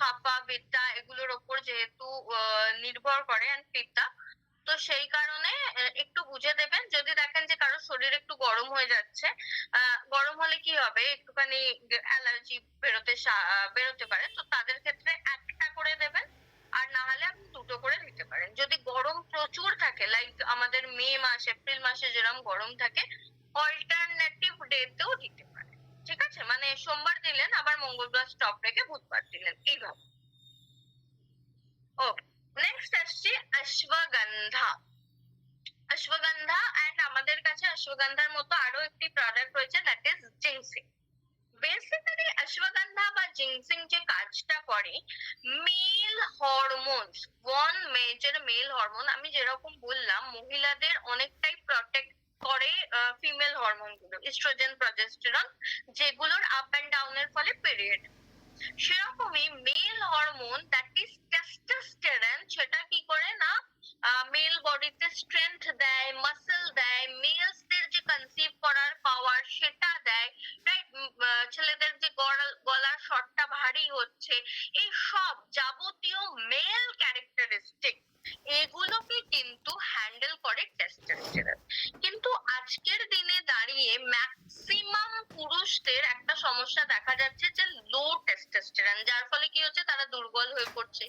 কাপা, বেটা, এগুলোর ওপর যেহেতু নির্ভর করে, এন্ড পিতা। তো সেই কারণে একটু বুঝে দেবেন। যদি দেখেন যে কারোর শরীর একটু গরম হয়ে যাচ্ছে, গরম হলে কি হবে, একটুখানি অ্যালার্জি বেরোতে পারে, তো তাদের ক্ষেত্রে একটা করে দেবেন, আর না হলে আপনি 2টো করে দিতে পারেন। যদি গরম প্রচুর থাকে, লাইক আমাদের মে মাস, এপ্রিল মাসে যেরকম গরম থাকে, অল্টারনেটিভ ডেতেও দিতে পারেন, ঠিক আছে। মানে সোমবার দিলেন, আবার মঙ্গলবার স্টপ রেখে বুধবার দিলেন, এইভাবে। ওকে, নেক্সট আসছে অশ্বগন্ধা। অশ্বগন্ধা, এন্ড আমাদের কাছে অশ্বগন্ধার মতো আরো একটি প্রোডাক্ট রয়েছে, that is ginseng. Basically ashwagandha বা জিনসিং যে কাজটা করে, male hormones, one major male hormone, আমি যেরকম বললাম মহিলাদের অনেকটাই প্রটেক্ট করে ফিমেল হরমোন গুলো, ইস্ট্রোজেন, প্রজেস্টেরন, যেগুলোর আপ এন্ড ডাউনের ফলে পিরিয়ড। সেরকমই male hormone, that is testosterone, সেটা কি করে না মেল বডিতে স্ট্রেংথ দেয়, মাসল দেয়, মেলসদের যে কনসিভ করার পাওয়ার সেটা দেয়, রাইট। ছেলেদের যে গলার স্বরটা ভারী হচ্ছে, এই সব যাবতীয় মেল ক্যারেক্টারিস্টিক, এগুলোকে কিন্তু হ্যান্ডেল করে টেস্টোস্টেরন। কিন্তু আজকের দিনে দাঁড়িয়ে ম্যাক্সিমাম পুরুষদের একটা সমস্যা দেখা যাচ্ছে যে লো টেস্টোস্টেরন, যার ফলে কি হচ্ছে, তারা দুর্বল হয়ে পড়ছে,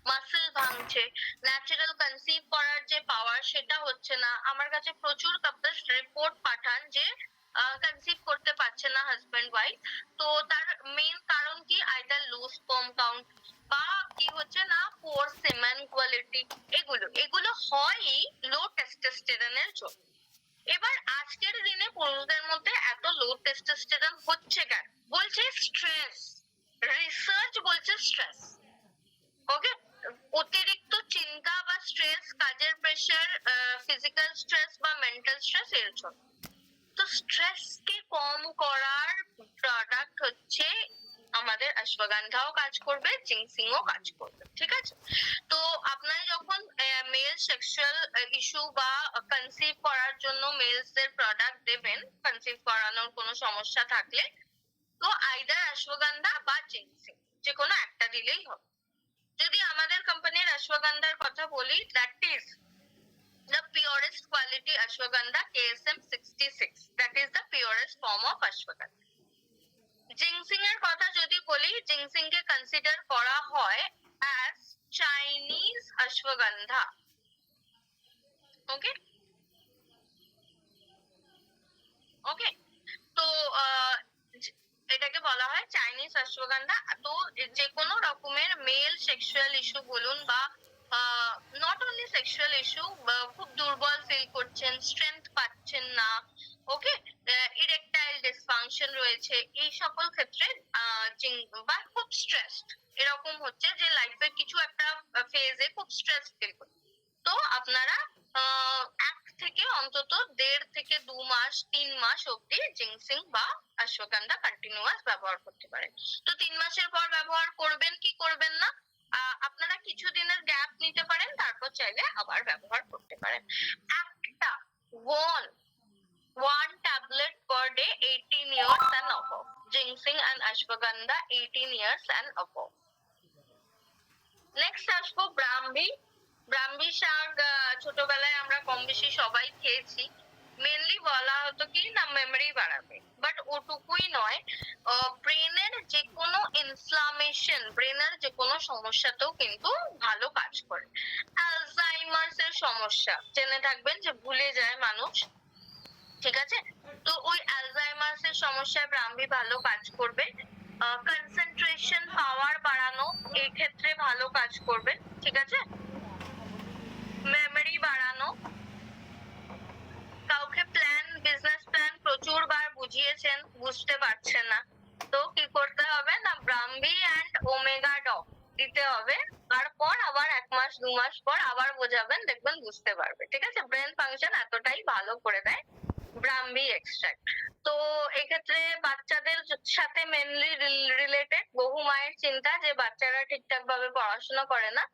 মাসল ভাঙছে, ন্যাচারাল কনসিভ করার যে পাওয়ার সেটা হচ্ছে না। আমার কাছে প্রচুর কাপলস রিপোর্ট পাঠান যে কনসিভ করতে পারছে না হাজবেন্ড ওয়াইফ। তো তার মেইন কারণ কি, আইদার লো স্পার্ম কাউন্ট, বা কি হচ্ছে না পোর সেমেন কোয়ালিটি, এগুলো হয়ই লো টেস্টোস্টেরনের জন্য। এবার আজকের দিনে পুরুষদের মধ্যে এত লো টেস্টোস্টেরন হচ্ছে কেন? বলছে স্ট্রেস, রিসার্চ বলছে কম করার প্রোডাক্ট হচ্ছে আমাদের অশ্বগন্ধাও কাজ করবে, জিংসিংও কাজ করবে, ঠিক আছে? তো আপনারা যখন মেল সেক্সুয়াল ইস্যু বা কনসিভ করার জন্য মেলস এর প্রোডাক্ট দেবেন, কনসিভ করানোর কোনো সমস্যা থাকলে, তো আইদার অশ্বগন্ধা বা জিংসিং যে কোনো একটা দিলেই হবে। যদি আমাদের কোম্পানির অশ্বগন্ধার কথা বলি, that is the purest quality ashwagandha KSM 66, that is the purest form of ashwagandha. জিংসিং এর কথা যদি বলি, জিংসিং কে কনসিডার করা হয় as Chinese ashwagandha, ওকে ওকে। তো এটাকে বলা হয় চাইনিজ অশ্বগন্ধা। তো যে কোনো রকমের মেল সেক্সুয়াল ইস্যু বলুন বা নট অনলি সেক্সুয়াল ইস্যু, খুব দুর্বল ফিল করছেন, স্ট্রেংথ পাচ্ছেন না, ওকে, ইরেকটাইল ডিসফাংশন রয়েছে, এই সকল ক্ষেত্রে বা খুব স্ট্রেসড, এরকম হচ্ছে যে লাইফের কিছু একটা ফেজে খুব স্ট্রেস ফিল করছে, তো আপনারা এক থেকে অন্তত 1.5 থেকে 2 মাস 3 মাস অব্দি জিংসিং বা অশ্বগন্ধা কন্টিনিউয়াস ব্যবহার করতে পারেন। তো 3 মাসের পর ব্যবহার করবেন কি করবেন না, আপনারা কিছু দিনের গ্যাপ নিতে পারেন, তারপর চাইলে আবার ব্যবহার করতে পারেন। একটা one tablet per day 18 years and above, ginseng and ashwagandha 18 years and above. Next আসবো ব্রাহ্মী। ব্রাহ্মী শাক ছোটবেলায় আমরা কম বেশি সবাই খেয়েছি। মেনলি বলা হতো কি না মেমরি বাড়াবে, বাট ওটুকুই নয়, ব্রেনের যে কোনো ইনফ্লামেশন, ব্রেনের যে কোনো সমস্যাতেও কিন্তু ভালো কাজ করে। অ্যালজাইমার্স এর সমস্যা জেনে থাকবেন যে ভুলে যায় মানুষ, ঠিক আছে? তো ওই অ্যালজাইমার্স এর সমস্যায় ব্রাহ্মী ভালো কাজ করবে। কনসেন্ট্রেশন পাওয়ার বাড়ানো এই ক্ষেত্রে ভালো কাজ করবে, ঠিক আছে? মেমরি বাড়ানো, কাউকে বিজনেস প্ল্যান প্রচুর বার বুঝিয়েছেন, বুঝতে পারছে না, তো কি করতে হবে না ব্রাহ্মী অ্যান্ড ওমেগা ডক দিতে হবে, তারপর আবার 1 মাস 2 মাস পর আবার বোঝাবেন, দেখবেন বুঝতে পারবে, ঠিক আছে? ব্রেন ফাংশন এতটাই ভালো করে দেয় ব্রাহ্মী এক্সট্রাক্ট। তো এক্ষেত্রে বাচ্চাদের সাথে মেনলি রিলেটেড, বহু মায়ের চিন্তা যে বাচ্চারা ঠিকঠাক ভাবে পড়াশোনা করে না,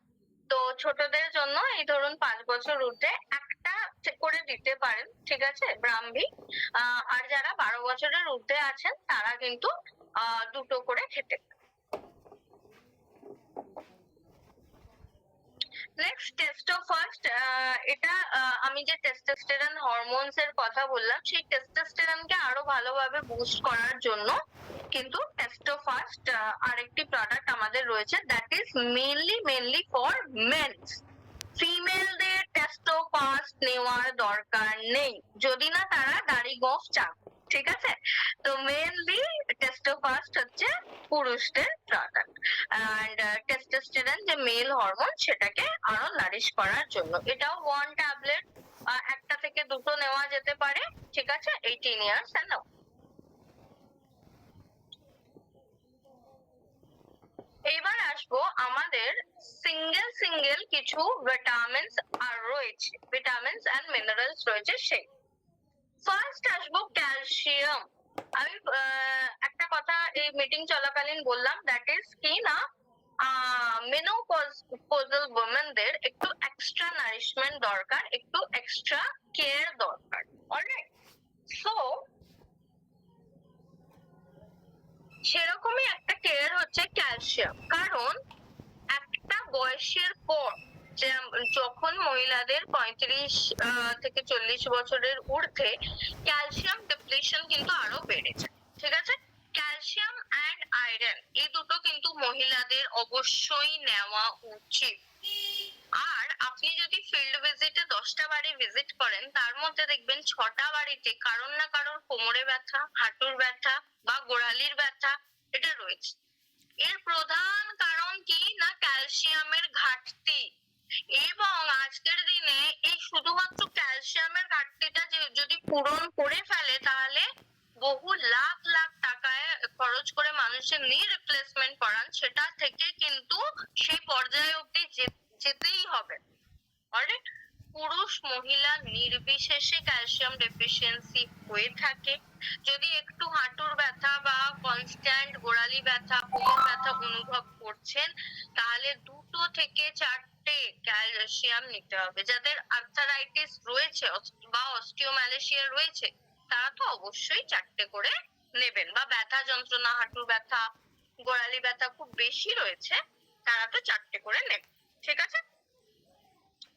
তো ছোটদের জন্য এই ধরুন 5 বছর ঊর্ধ্বে একটা করে দিতে পারেন, ঠিক আছে, ব্রাহ্মী। আর যারা 12 বছরের ঊর্ধ্বে আছেন তারা কিন্তু 2টো করে খেতে। নেক্সট টেস্টোফাস্ট, এটা আমি যে টেস্টোস্টেরন হরমোনস এর কথা বললাম, সেই টেস্টোস্টেরনকে আরো ভালোভাবে বুস্ট করার জন্য কিন্তু টেস্টোফাস্ট আরেকটি প্রোডাক্ট আমাদের রয়েছে, that is mainly for mens. ফিমেলদের টেস্টোফাস্ট নেওয়ার দরকার নেই যদি না তারা দাড়ি গোঁফ চান, ঠিক আছে? তো মেনলি টেস্টোফাস্ট হচ্ছে পুরুষদের প্রোডাক্ট, এন্ড টেস্টোস্টেরন যে মেল হরমোন সেটাকে আরো নারিশ করার জন্য। এটাও 1 ট্যাবলেট, একটা থেকে 2টো নেওয়া যেতে পারে, ঠিক আছে, 18 ইয়ার্স এন্ড আপ। এবার আসবো আমাদের সিঙ্গেল কিছু ভিটামিনস আর রয়েছে, ভিটামিনস এন্ড মিনারেলস রয়েছে সেই। ফার্স্ট আসবো ক্যালসিয়াম। আমি একটা কথা এই মিটিং চলাকালীন বললাম, দ্যাট ইজ কি না মেনোপজাল ওমেনদের একটু এক্সট্রা নারিশমেন্ট দরকার, একটু এক্সট্রা কেয়ার দরকার, অলরাইট? সো সেরকমই একটা কেয়ার হচ্ছে ক্যালসিয়াম, কারণ একটা বয়সের পর যখন মহিলাদের 35 থেকে 40 বছরের ঊর্ধ্বে ক্যালসিয়াম ডিপ্লিশন কিন্তু আরো বেড়ে যায়, ঠিক আছে? ক্যালসিয়াম অ্যান্ড আয়রন এই দুটো কিন্তু মহিলাদের অবশ্যই নেওয়া উচিত। আর আপনি যদি ফিল্ড ভিজিটে 10টা বাড়ি ভিজিট করেন, তার মধ্যে দেখবেন 6টা বাড়িতে কারোর না কারোর কোমরে ব্যথা, হাঁটুর ব্যথা বা গোড়ালির ব্যথা এটা রয়েছে। এর প্রধান কারণ কি না ক্যালসিয়ামের ঘাটতি। এবং আজকের দিনে এই শুধুমাত্র ক্যালসিয়ামের ঘাটতিটা যদি পূরণ করে ফেলে, তাহলে বহু লাখ টাকায় খরচ করে মানুষের নি রিপ্লেসমেন্ট করান, সেটা থেকে কিন্তু সেই পর্যায়ে অব্দি যেতেই হবে, অলরাইট? পুরুষ মহিলা নির্বিশেষে ক্যালসিয়াম ডেফিসিয়েন্সি হয়ে থাকে। যদি একটু হাঁটুর ব্যথা বা কনস্ট্যান্ট গোড়ালি ব্যথা, কোমর ব্যথা অনুভব করছেন, তাহলে 2 থেকে 4টে ক্যালসিয়াম নিতে হবে। যাদের আর্থারাইটিস রয়েছে বা অস্টিওম্যালেশিয়া রয়েছে, তারা তো অবশ্যই 4টে করে নেবেন। বা ব্যথা যন্ত্রণা, হাঁটুর ব্যথা, গোড়ালি ব্যথা খুব বেশি রয়েছে, তারা তো 4টে করে নেবেন। ঠিক আছে?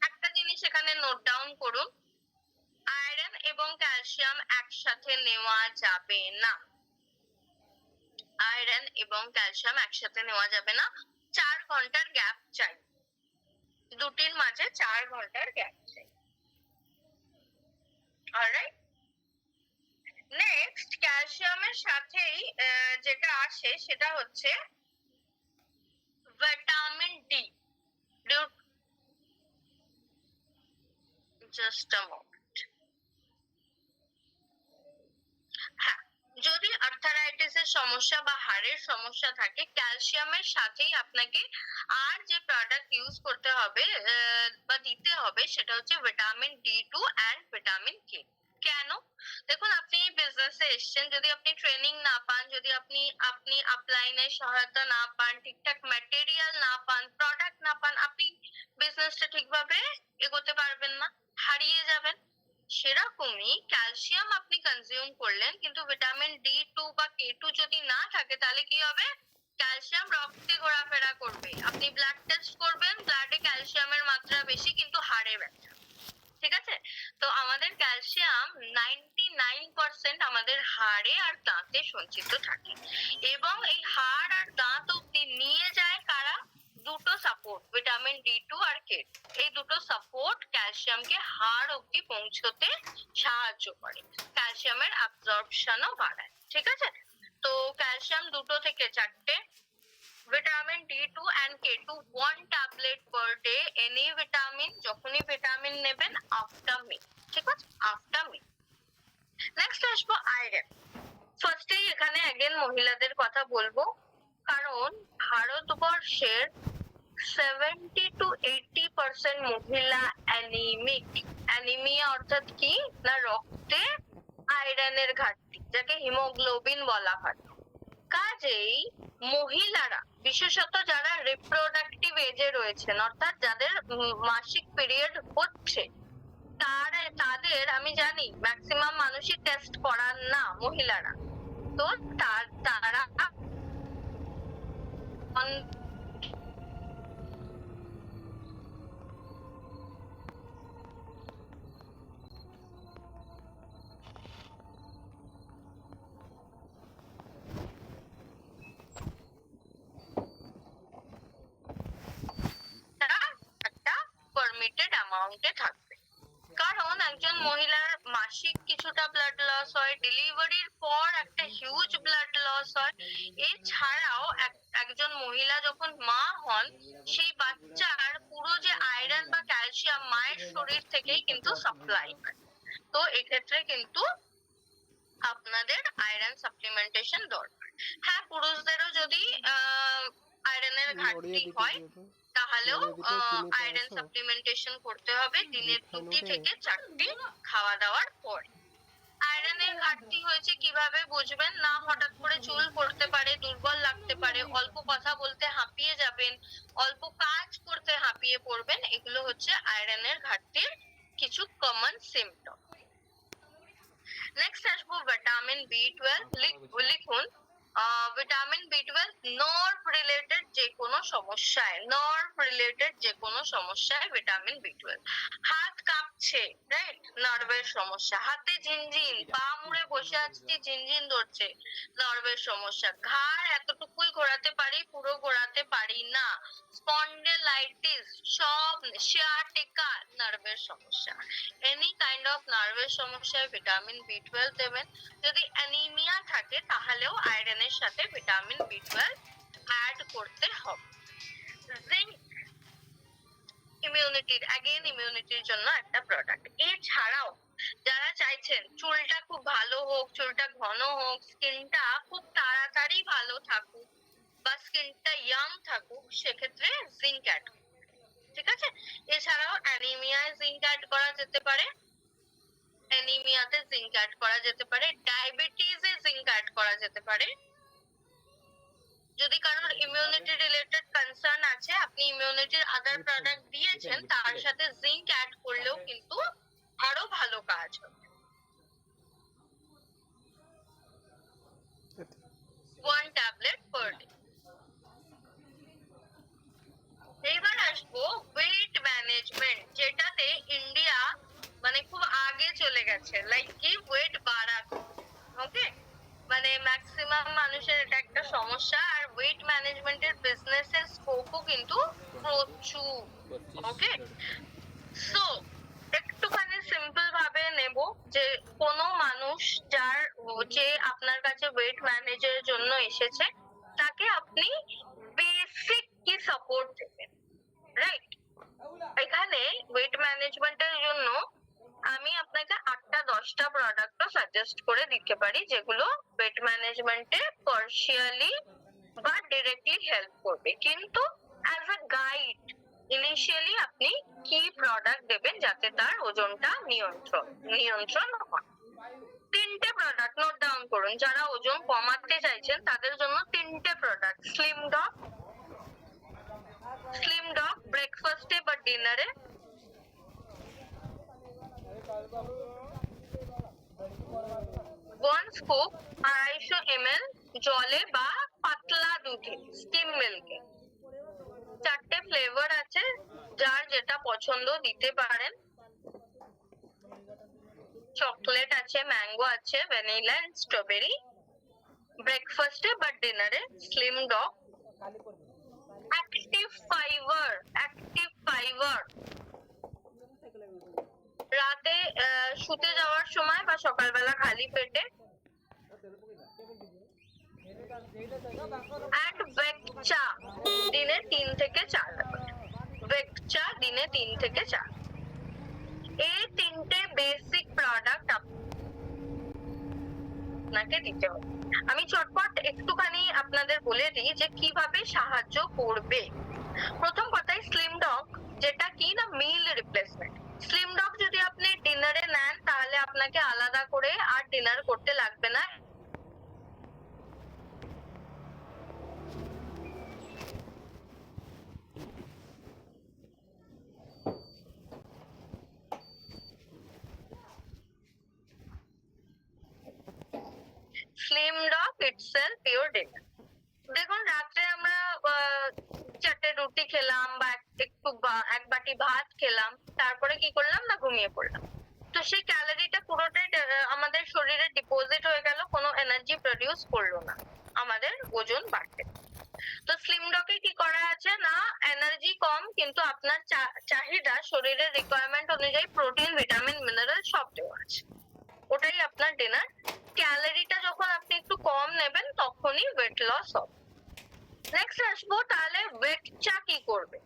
একটা জিনিস এখানে নোট ডাউন করুন, আয়রন এবং ক্যালসিয়াম একসাথে নেওয়া যাবে না। আয়রন এবং ক্যালসিয়াম একসাথে নেওয়া যাবে না। 4 ঘন্টার গ্যাপ চাই, দুটির মাঝে 4 ঘন্টার গ্যাপ চাই। অলরাইট, নেক্সট ক্যালসিয়ামের সাথেই যেটা আসে সেটা হচ্ছে vitamin D. Just a moment. হ্যাঁ, যদি আর্থারাইটিসের সমস্যা বা হাড়ের সমস্যা থাকে, ক্যালসিয়ামের সাথেই আপনাকে আর যে প্রোডাক্ট ইউজ করতে হবে বা দিতে হবে সেটা হচ্ছে ভিটামিন ডি2 এন্ড ভিটামিন কে। কেন? দেখুন, আপনি বিজনেসে এসেছেন, যদি আপনি ট্রেনিং না পান, যদি আপনি আপনি আপলাইনের সহায়তা না পান, ঠিকঠাক ম্যাটেরিয়াল না পান, প্রোডাক্ট না পান, আপনি বিজনেসটা ঠিকভাবে এগোতে পারবেন না, হারিয়ে যাবেন। সেরকমই ক্যালসিয়াম আপনি কনজিউম করলেন, কিন্তু ভিটামিন ডি2 বা কে2 যদি না থাকে, তাহলে কি হবে? ক্যালসিয়াম রক্তে ঘোরাফেরা করবে। আপনি ব্লাড টেস্ট করবেন, ব্লাডে ক্যালসিয়ামের মাত্রা বেশি, কিন্তু হাড়ে ব্যথা। ঠিক আছে? তো আমাদের ক্যালসিয়াম 99% আমাদের হাড়ে আর দাঁতে সঞ্চিত থাকে, এবং এই হাড় আর দাঁত অব্দি নিয়ে যায় কারা? দুটো সাপোর্ট, ভিটামিন ডি2 আর কে। এই দুটো সাপোর্ট ক্যালসিয়ামকে হাড় অব্দি পৌঁছতে সাহায্য করে, ক্যালসিয়ামের অ্যাবজর্পশনও বাড়ায়। ঠিক আছে? তো ক্যালসিয়াম 2 থেকে 4টে, ভিটামিন ডি2 এন্ড কে2 1 tablet per day. Any vitamin, যখনই ভিটামিন নেবেন আফটার মিল। ঠিক আছে? After meal. নেক্সট আসবো আয়রন। ফার্স্টেই এখানে অ্যাগেন মহিলাদের কথা বলবো, কারণ ভারতবর্ষের 70 to 80% মহিলা অ্যানিমিক। অ্যানিমিয়া অর্থাৎ কি না? রক্তে আয়রনের ঘাটতি, যাকে হিমোগ্লোবিন বলা হয়। কাজেই মহিলারা, বিশেষত যারা রিপ্রোডাক্টিভ এজে রয়েছেন, অর্থাৎ যাদের মাসিক পিরিয়ড হচ্ছে, তাদের আমি জানি ম্যাক্সিমাম মানুষই টেস্ট করান না মহিলারা। তো তারা একটা পারমিটেড অ্যামাউন্টে থাকবে। কারণ একজন মহিলার মাসিক কিছুটা ব্লাড লস হয়, ডেলিভারির পর একটা হিউজ ব্লাড লস হয়। এছাড়াও একজন মহিলা যখন মা হন, সেই বাচ্চার পুরো যে আয়রন বা ক্যালসিয়াম মায়ের শরীর থেকেই কিন্তু সাপ্লাই হয়। তো এক্ষেত্রে কিন্তু আপনাদের আয়রন সাপ্লিমেন্টেশন দরকার। হ্যাঁ, পুরুষদেরও যদি আয়রনের ঘাটতি হয়, তাহলেও আয়রন সাপ্লিমেন্টেশন করতে হবে দিনের 2 থেকে 4টে খাওয়া দাওয়ার পর। আয়রনের ঘাটতি হয়েছে কিভাবে বুঝবেন? না, হঠাৎ করে চুল পড়তে পারে, দুর্বল লাগতে পারে, অল্প কথা বলতে হাঁপিয়ে যাবেন, অল্প কাজ করতে হাঁপিয়ে পড়বেন। এগুলো হচ্ছে আয়রনের ঘাটতির কিছু কমন সিমটম। নেক্সট আসবো ভিটামিন বি12। লিখুন, ভিটামিন বি12 নার্ভ রিলেটেড যে কোনো সমস্যায় ভিটামিন বি12। হাত কাঁপছে, রাইট? নার্ভের সমস্যা। হাতে ঝিনঝিন, পা মুড়ে বসে আছি, ঝিনঝিন ধরছে, নার্ভের সমস্যা। ঘাড় এতটুকুই ঘোরাতে পারি, পুরো ঘোরাতে পারি না, স্পন্ডিলাইটিস, সব sciatica, নার্ভের সমস্যা। এনি কাইন্ড অফ নার্ভের সমস্যায় ভিটামিন বি12 দেবেন। যদি অ্যানিমিয়া থাকে, তাহলেও আয়রনের সাথে ভিটামিন বি12 অ্যাড করতে হবে। জিঙ্ক ইমিউনিটির জন্য একটা প্রোডাক্ট। এছাড়াও যারা চাইছেন চুলটা খুব ভালো হোক, চুলটা ঘন হোক, স্কিনটা খুব তাড়াতাড়ি ভালো থাকুক বা স্কিনটা ইয়াং থাকুক, সেক্ষেত্রে জিঙ্ক অ্যাড। ঠিক আছে। এছাড়াও অ্যানিমিয়ায় জিঙ্ক অ্যাড করা যেতে পারে, অ্যানিমিয়াতে জিঙ্ক অ্যাড করা যেতে পারে, ডায়াবেটিসে জিঙ্ক অ্যাড করা যেতে পারে। যদি কারোর ইমিউনিটি রিলেটেড কনসার্ন আছে, আপনি ইমিউনিটির আদার প্রোডাক্ট দিয়েছেন, তার সাথে জিঙ্ক অ্যাড করলেও কিন্তু আরো ভালো কাজ হবে। 1 ট্যাবলেট পার ডে। এবার আসবো ওয়েট ম্যানেজমেন্ট, যেটাতে ইন্ডিয়া মানে খুব আগে চলে গেছে, লাইক কি ওয়েট বাড়াতে। ওকে, মানে ম্যাক্সিমাম মানুষের এটা একটা সমস্যা, আর ওয়েট ম্যানেজমেন্টের বিজনেসের স্কোপও কিন্তু প্রচুর। ওকে, সো একটুখানি সিম্পল ভাবে নেব যে কোনো মানুষ যে আপনার কাছে ওয়েট ম্যানেজের জন্য এসেছে, তাকে আপনি বেসিক কি সাপোর্ট দেবেন, রাইট? এখানে ওয়েট ম্যানেজমেন্টের জন্য আমি আপনাকে 8-10টা প্রোডাক্টও সাজেস্ট করে দিতে পারি, যেগুলো ওয়েট ম্যানেজমেন্টে পার্শিয়ালি বা ডিরেক্টলি হেল্প করবে। কিন্তু অ্যাজ আ গাইড ইনিশিয়ালি আপনি কি প্রোডাক্ট দেবেন যাতে তার ওজনটা নিয়ন্ত্রণ হয়। 3টে প্রোডাক্ট নোট ডাউন করুন। যারা ওজন কমাতে চাইছেন তাদের জন্য 3টে প্রোডাক্ট: স্লিম ডগ ব্রেকফাস্টে বা ডিনারে, ওয়ান স্কুপ 250 ml জলে বা পাতলা দুধে, স্কিম মিল্কে। 4টে ফ্লেভার আছে, যার যেটা পছন্দ দিতে পারেন। চকলেট আছে, ম্যাঙ্গো আছে, ভ্যানিলা এন্ড স্ট্রবেরি। ব্রেকফাস্টে বা ডিনারে স্লিম ডগ। অ্যাক্টিভ ফাইবার রাতে শুতে যাওয়ার সময় বা সকালবেলা খালি পেটে। অ্যান্ড ভেকচা দিনে 3 থেকে 4 ভেকচা দিনে 3 থেকে 4। এই 3টে বেসিক প্রোডাক্ট আপনাকে দিতে হবে। আমি চটপট একটুখানি আপনাদের বলে দিই যে কিভাবে সাহায্য করবে। প্রথম কথাই স্লিম ডগ, যেটা কি না মিল রিপ্লেসমেন্ট। স্লিম ডগ যদি আপনি ডিনারে নেন, তাহলে আপনাকে আলাদা করে আর ডিনার করতে লাগবে না। Slim dog itself your dinner. দেখুন, রাত্রে আমরা 4টে রুটি খেলাম বা এক বাটি ভাত খেলাম, তারপরে কি করলাম না ঘুমিয়ে পড়লাম, তো সেই ক্যালোরিটা পুরোটাই আমাদের শরীরে ডিপোজিট হয়ে গেল, কোনো এনার্জি প্রডিউস করলো না, আমাদের ওজন বাড়তে। তো স্লিম ডগে কি করা আছে না, এনার্জি কম কিন্তু আপনার চাহিদা, শরীরের রিকোয়ারমেন্ট অনুযায়ী প্রোটিন, ভিটামিন, মিনারেল সব দেওয়া আছে। ওটাই আপনার ডিনার। ক্যালোরিটা যখন আপনি একটু কম নেবেন তখনই ওয়েট লস হবে। নেক্সট আসবো, তাহলে ওয়েকচা কি করবে।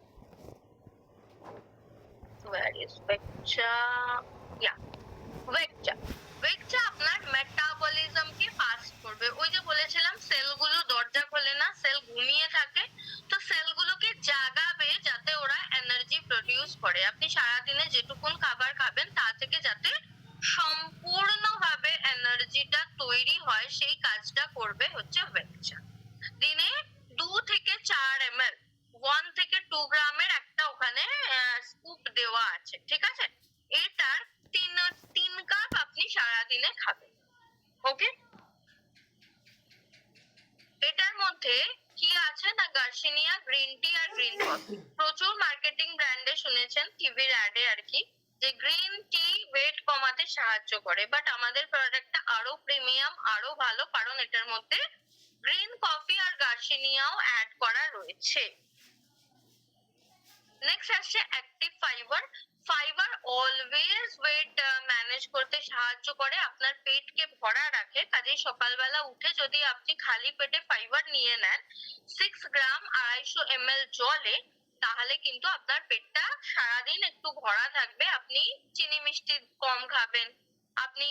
ওয়েকচা আপনার মেটাবলিজমকে ফাস্ট করবে। ওই যে বলেছিলাম সেলগুলো দরজা খোলে না, সেল ঘুমিয়ে থাকে, তো সেলগুলোকে জাগাবে যাতে ওরা এনার্জি প্রডিউস করে। আপনি সারাদিনে যেটুকুন খাবার খাবেন তা থেকে যাতে সম্পূর্ণভাবে এনার্জিটা তৈরি হয়, সেই কাজটা করবে হচ্ছে ওয়েকচা। দিনে 2 থেকে 4 ml 1 থেকে 2 গ্রামের একটা ওখানে স্কুপ দেওয়া আছে, ঠিক আছে? এটার 3 কাপ আপনি সারাদিনে খাবেন। ওকে, এটার মধ্যে কি আছে না, গার্সিনিয়া গ্রিন টি আর গ্রিন কফি। প্রচুর মার্কেটিং ব্র্যান্ডে শুনেছেন, টিভির অ্যাডে আর কি, যে গ্রিন টি ওয়েট কমাতে সাহায্য করে, বাট আমাদের প্রোডাক্টটা আরো প্রিমিয়াম, আরো ভালো, কারণ এটার মধ্যে গ্রিন কফি আর গার্সিনিয়াও অ্যাড করা রয়েছে। নেক্সট আসছে active fibre. Fibre always weight manage করতে সাহায্য করে, আপনার পেটকে ভরা রাখে। কাজেই সকালবেলা উঠে যদি আপনি খালি পেটে ফাইবার নিয়ে নেন 6 গ্রাম 250 ml জলে, তাহলে কিন্তু আপনার পেটটা সারাদিন একটু ভরা থাকবে। আপনি চিনি মিষ্টি কম খাবেন, আপনি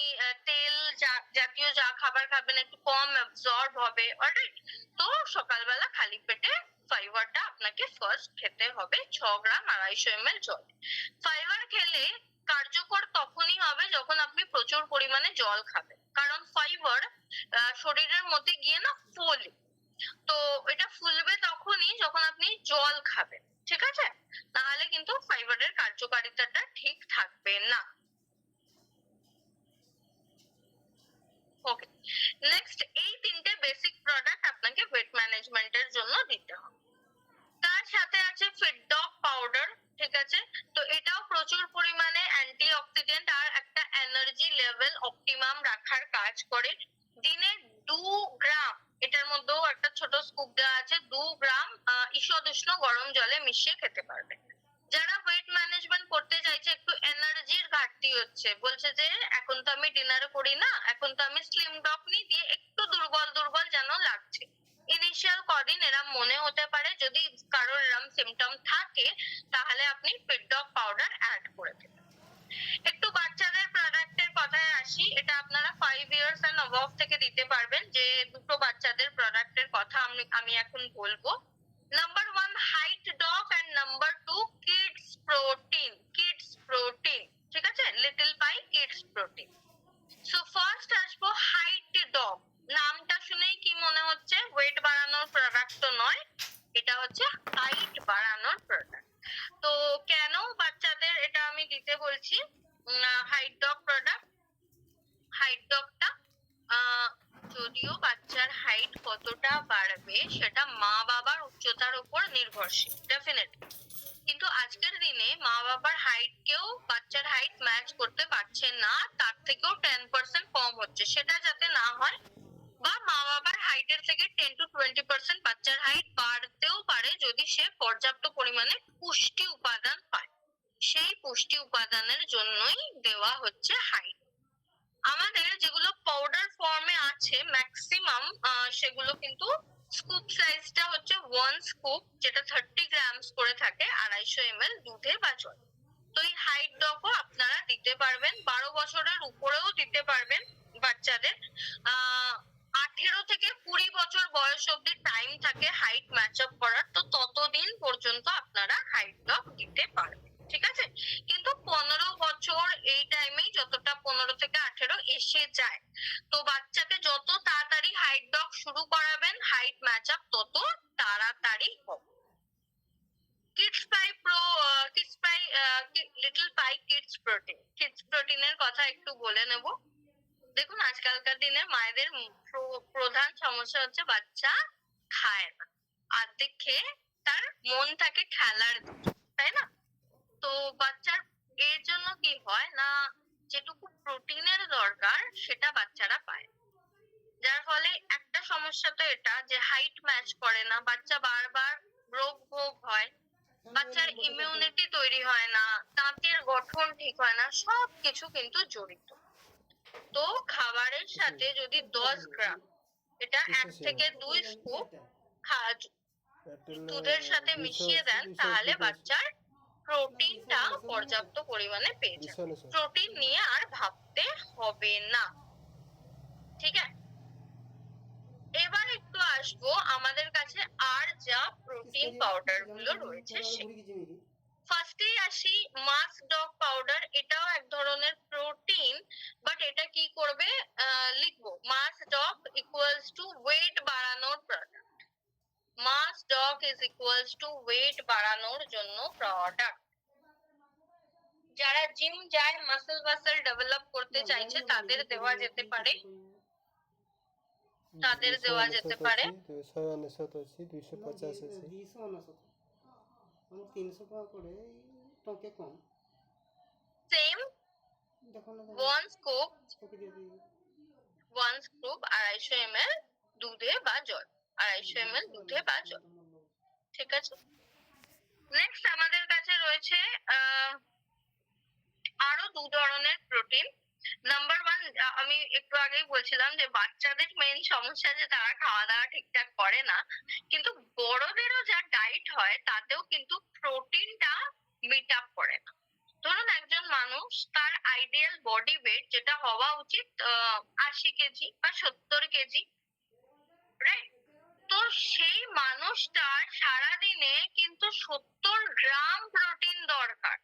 তেল জাতীয় যা খাবার খাবেন একটু কম অ্যাবজর্ব হবে। অলরাইট, তো সকালবেলা খালি পেটে ফাইবারটা আপনাকে ফার্স্ট খেতে হবে 6 গ্রাম 250 ml জল। ফাইবার খেলে কার্যকর তখনই হবে যখন আপনি প্রচুর পরিমাণে জল খাবেন, কারণ ফাইবার শরীরের মধ্যে গিয়ে না ফোলে, তো এটা ফুলবে তখনই যখন আপনি জল খাবেন, ঠিক আছে? তাহলে কিন্তু ফাইবারের কার্যকারিতাটা ঠিক থাকবে না। ওকে, নেক্সট এই তিনটে বেসিক প্রোডাক্ট আপনাকে ওয়েট ম্যানেজমেন্টের জন্য দিতে হবে। তার সাথে আছে ফিটডগ পাউডার, ঠিক আছে? তো এটাও প্রচুর পরিমাণে অ্যান্টিঅক্সিডেন্ট আর একটা এনার্জি লেভেল অপটিমাম রাখার কাজ করে। দিনে 2 গ্রাম, এটার মধ্যেও একটা ছোট স্কুপ দেওয়া আছে, 2 গ্রাম ঈষদ উষ্ণ গরম জলে মিশিয়ে খেতে পারবে। যারা ওয়েট ম্যানেজমেন্ট করতে চাইছে, একটু এনার্জির ঘাটতি হচ্ছে, বলছে যে এখন তো আমি ডিনার করি না, এখন তো আমি স্লিম ডগ নিই, দিয়ে একটু দুর্বল দুর্বল যেন লাগছে। ইনিশিয়াল কদিন এরম মনে হতে পারে, যদি কারোর এরম সিমটম থাকে তাহলে আপনি ফিটডগ পাউডার অ্যাড করে দেবেন। একটু বাচ্চাদের প্রোডাক্টের কথায় আসি, এটা আপনারা 5 ইয়ার্স এন্ড অবভ থেকে দিতে পারবেন। যে দুটো বাচ্চাদের প্রোডাক্টের কথা আমি এখন বলবো, number 1 height dog and number 2 kids protein. ঠিক আছে, little pie kids protein. So first আসবো হাইট ডগ। নামটা শুনেই কি মনে হচ্ছে? ওয়েট বাড়ানোর প্রোডাক্ট তো নয়, এটা হচ্ছে হাইট বাড়ানোর প্রোডাক্ট। তো কেন বাচ্চাদের এটা আমি দিতে বলছি হাইট ডগ প্রোডাক্ট? হাইট ডগটা যদিও বাচ্চার হাইট কতটা বাড়বে সেটা মা বাবার উচ্চতার উপর নির্ভরশীল, ডেফিনেটলি, কিন্তু আজকের দিনে মা বাবার হাইট কেও বাচ্চার হাইট ম্যাচ করতে পারছে না, তার থেকেও 10% কম হচ্ছে। সেটা যাতে না হয়, বা মা বাবার হাইটের থেকে 10 to 20% বাচ্চার হাইট বাড়তেও পারে যদি সে পর্যাপ্ত পরিমাণে পুষ্টি উপাদান পায়। সেই পুষ্টি উপাদানের জন্যই দেওয়া হচ্ছে হাইট। আমাদের যেগুলো পাউডার ফর্মে আছে ম্যাক্সিমাম সেগুলো কিন্তু স্কুপ সাইজটা হচ্ছে 1 স্কুপ, যেটা 30 গ্রামস করে থাকে 250 ml দুধে বা জলে। তো এই হাইট ডগও আপনারা দিতে পারবেন, 12 বছরের উপরেও দিতে পারবেন বাচ্চাদের। 18 থেকে 20 বছর বয়স অব্দি টাইম থাকে হাইট ম্যাচ আপ করার, তো ততদিন পর্যন্ত আপনারা হাইট ডগ দিতে পারবেন, ঠিক আছে? কিন্তু 15 বছর এই টাইমেই, যতটা 15 থেকে 18 এসে যায়, তো বাচ্চাকে যত তাড়াতাড়ি হাইট ডগ শুরু করাবেন হাইট ম্যাচ আপ তত তাড়াতাড়ি হবে। কিডস পাই প্রো, কিডস পাই, little pie kids protein. Kids প্রোটিনের কথা একটু বলে নেব। দেখুন, আজকালকার দিনে মায়েদের প্রধান সমস্যা হচ্ছে বাচ্চা খায় না, অর্ধেক খেয়ে তার মন থাকে খেলার দিকে, তাই না? তো বাচ্চার এর জন্য কি হয় না, যেটুকু প্রোটিনের দরকার সেটা বাচ্চারা পায়, যার ফলে একটা সমস্যা তো এটা যে হাইট ম্যাচ করে না, বাচ্চা বারবার রোগ ভোগ হয়, বাচ্চার ইমিউনিটি তৈরি হয় না, দাঁতের গঠন ঠিক হয় না, সবকিছু কিন্তু জড়িত। তো খাবারের সাথে যদি 10 গ্রাম, এটা 1 থেকে 2 স্কুপ দুধের সাথে মিশিয়ে দেন, তাহলে বাচ্চার প্রোটিনটা পর্যাপ্ত পরিমাণে পেয়ে যাবে। প্রোটিন নিয়ে আর ভাবতে হবে না, ঠিক আছে? এবার একটু আসবো আমাদের কাছে আর যা প্রোটিন পাউডার গুলো রয়েছে। ফার্স্টেই আসি মাস ডগ পাউডার। এটাও এক ধরনের প্রোটিন, বাট এটা কি করবে, লিখবো mass dog equals to weight বাড়ানোর product. Mass dog is equals to weight বাড়ানোর জন্য প্রোডাক্ট। যারা জিম যায়, মাসল ডেভেলপ করতে চাইছে, তাদের দেওয়া যেতে পারে, তাদের দেওয়া যেতে পারে। 250 আছে 300 টাকা করে টকে কম সেম 1 স্কুপ 250 ml দুধে বা জল, 250 ml দুধে বা জল, ঠিক আছে? নেক্সট আমাদের কাছে রয়েছে আরো 2 ধরনের প্রোটিন। নাম্বার 1, আমি একটু আগেই বলছিলাম যে বাচ্চাদের মেইন সমস্যা যে তারা খাওয়া দাওয়া ঠিকঠাক করে না, কিন্তু বড়দেরও যা ডায়েট হয় তাতেও কিন্তু প্রোটিনটা মিট আপ করে না। ধরুন একজন মানুষ, তার আইডিয়াল বডি ওয়েট যেটা হওয়া উচিত 80 কেজি বা 70 কেজি, রাইট? তো সেই মানুষটার সারা 70 গ্রাম প্রোটিন দরকার।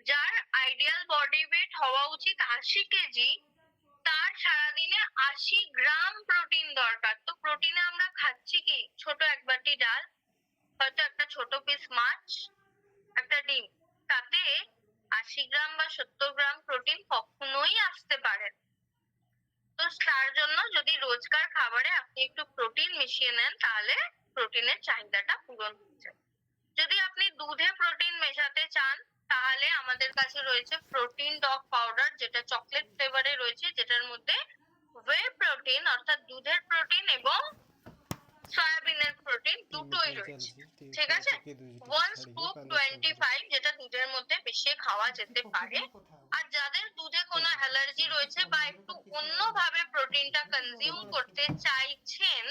যার আইডিয়াল বডি ওয়েট হওয়া উচিত 80 কেজি, তার সারাদিনে 80 গ্রাম প্রোটিন দরকার। তো প্রোটিনে আমরা খাচ্ছি কি? ছোট এক বাটি ডাল, হয়তো একটা ছোট পিস মাছ, একটা ডিম। তাতে 80 গ্রাম বা 70 গ্রাম প্রোটিন কখনোই আসতে পারে না। তো তার জন্য যদি রোজকার খাবারে আপনি একটু প্রোটিন মিশিয়ে নেন, তাহলে প্রোটিনের চাহিদাটা পূরণ হয়ে যায়। যদি আপনি দুধে প্রোটিন মেশাতে চান, তাহলে আমাদের কাছে রয়েছে প্রোটিন ডগ পাউডার, যেটা চকলেট ফ্লেভারে রয়েছে, যেটার মধ্যে ওয়ে প্রোটিন অর্থাৎ দুধের প্রোটিন এবং সয়াবিনের প্রোটিন দুটোই রয়েছে। ঠিক আছে? 1 স্কুপ 25, যেটা দুধের মধ্যে মিশিয়ে খাওয়া যেতে পারে। আর যাদের দুধে কোনো অ্যালার্জি রয়েছে বা একটু অন্যভাবে প্রোটিনটা কনজিউম করতে চাইছেন,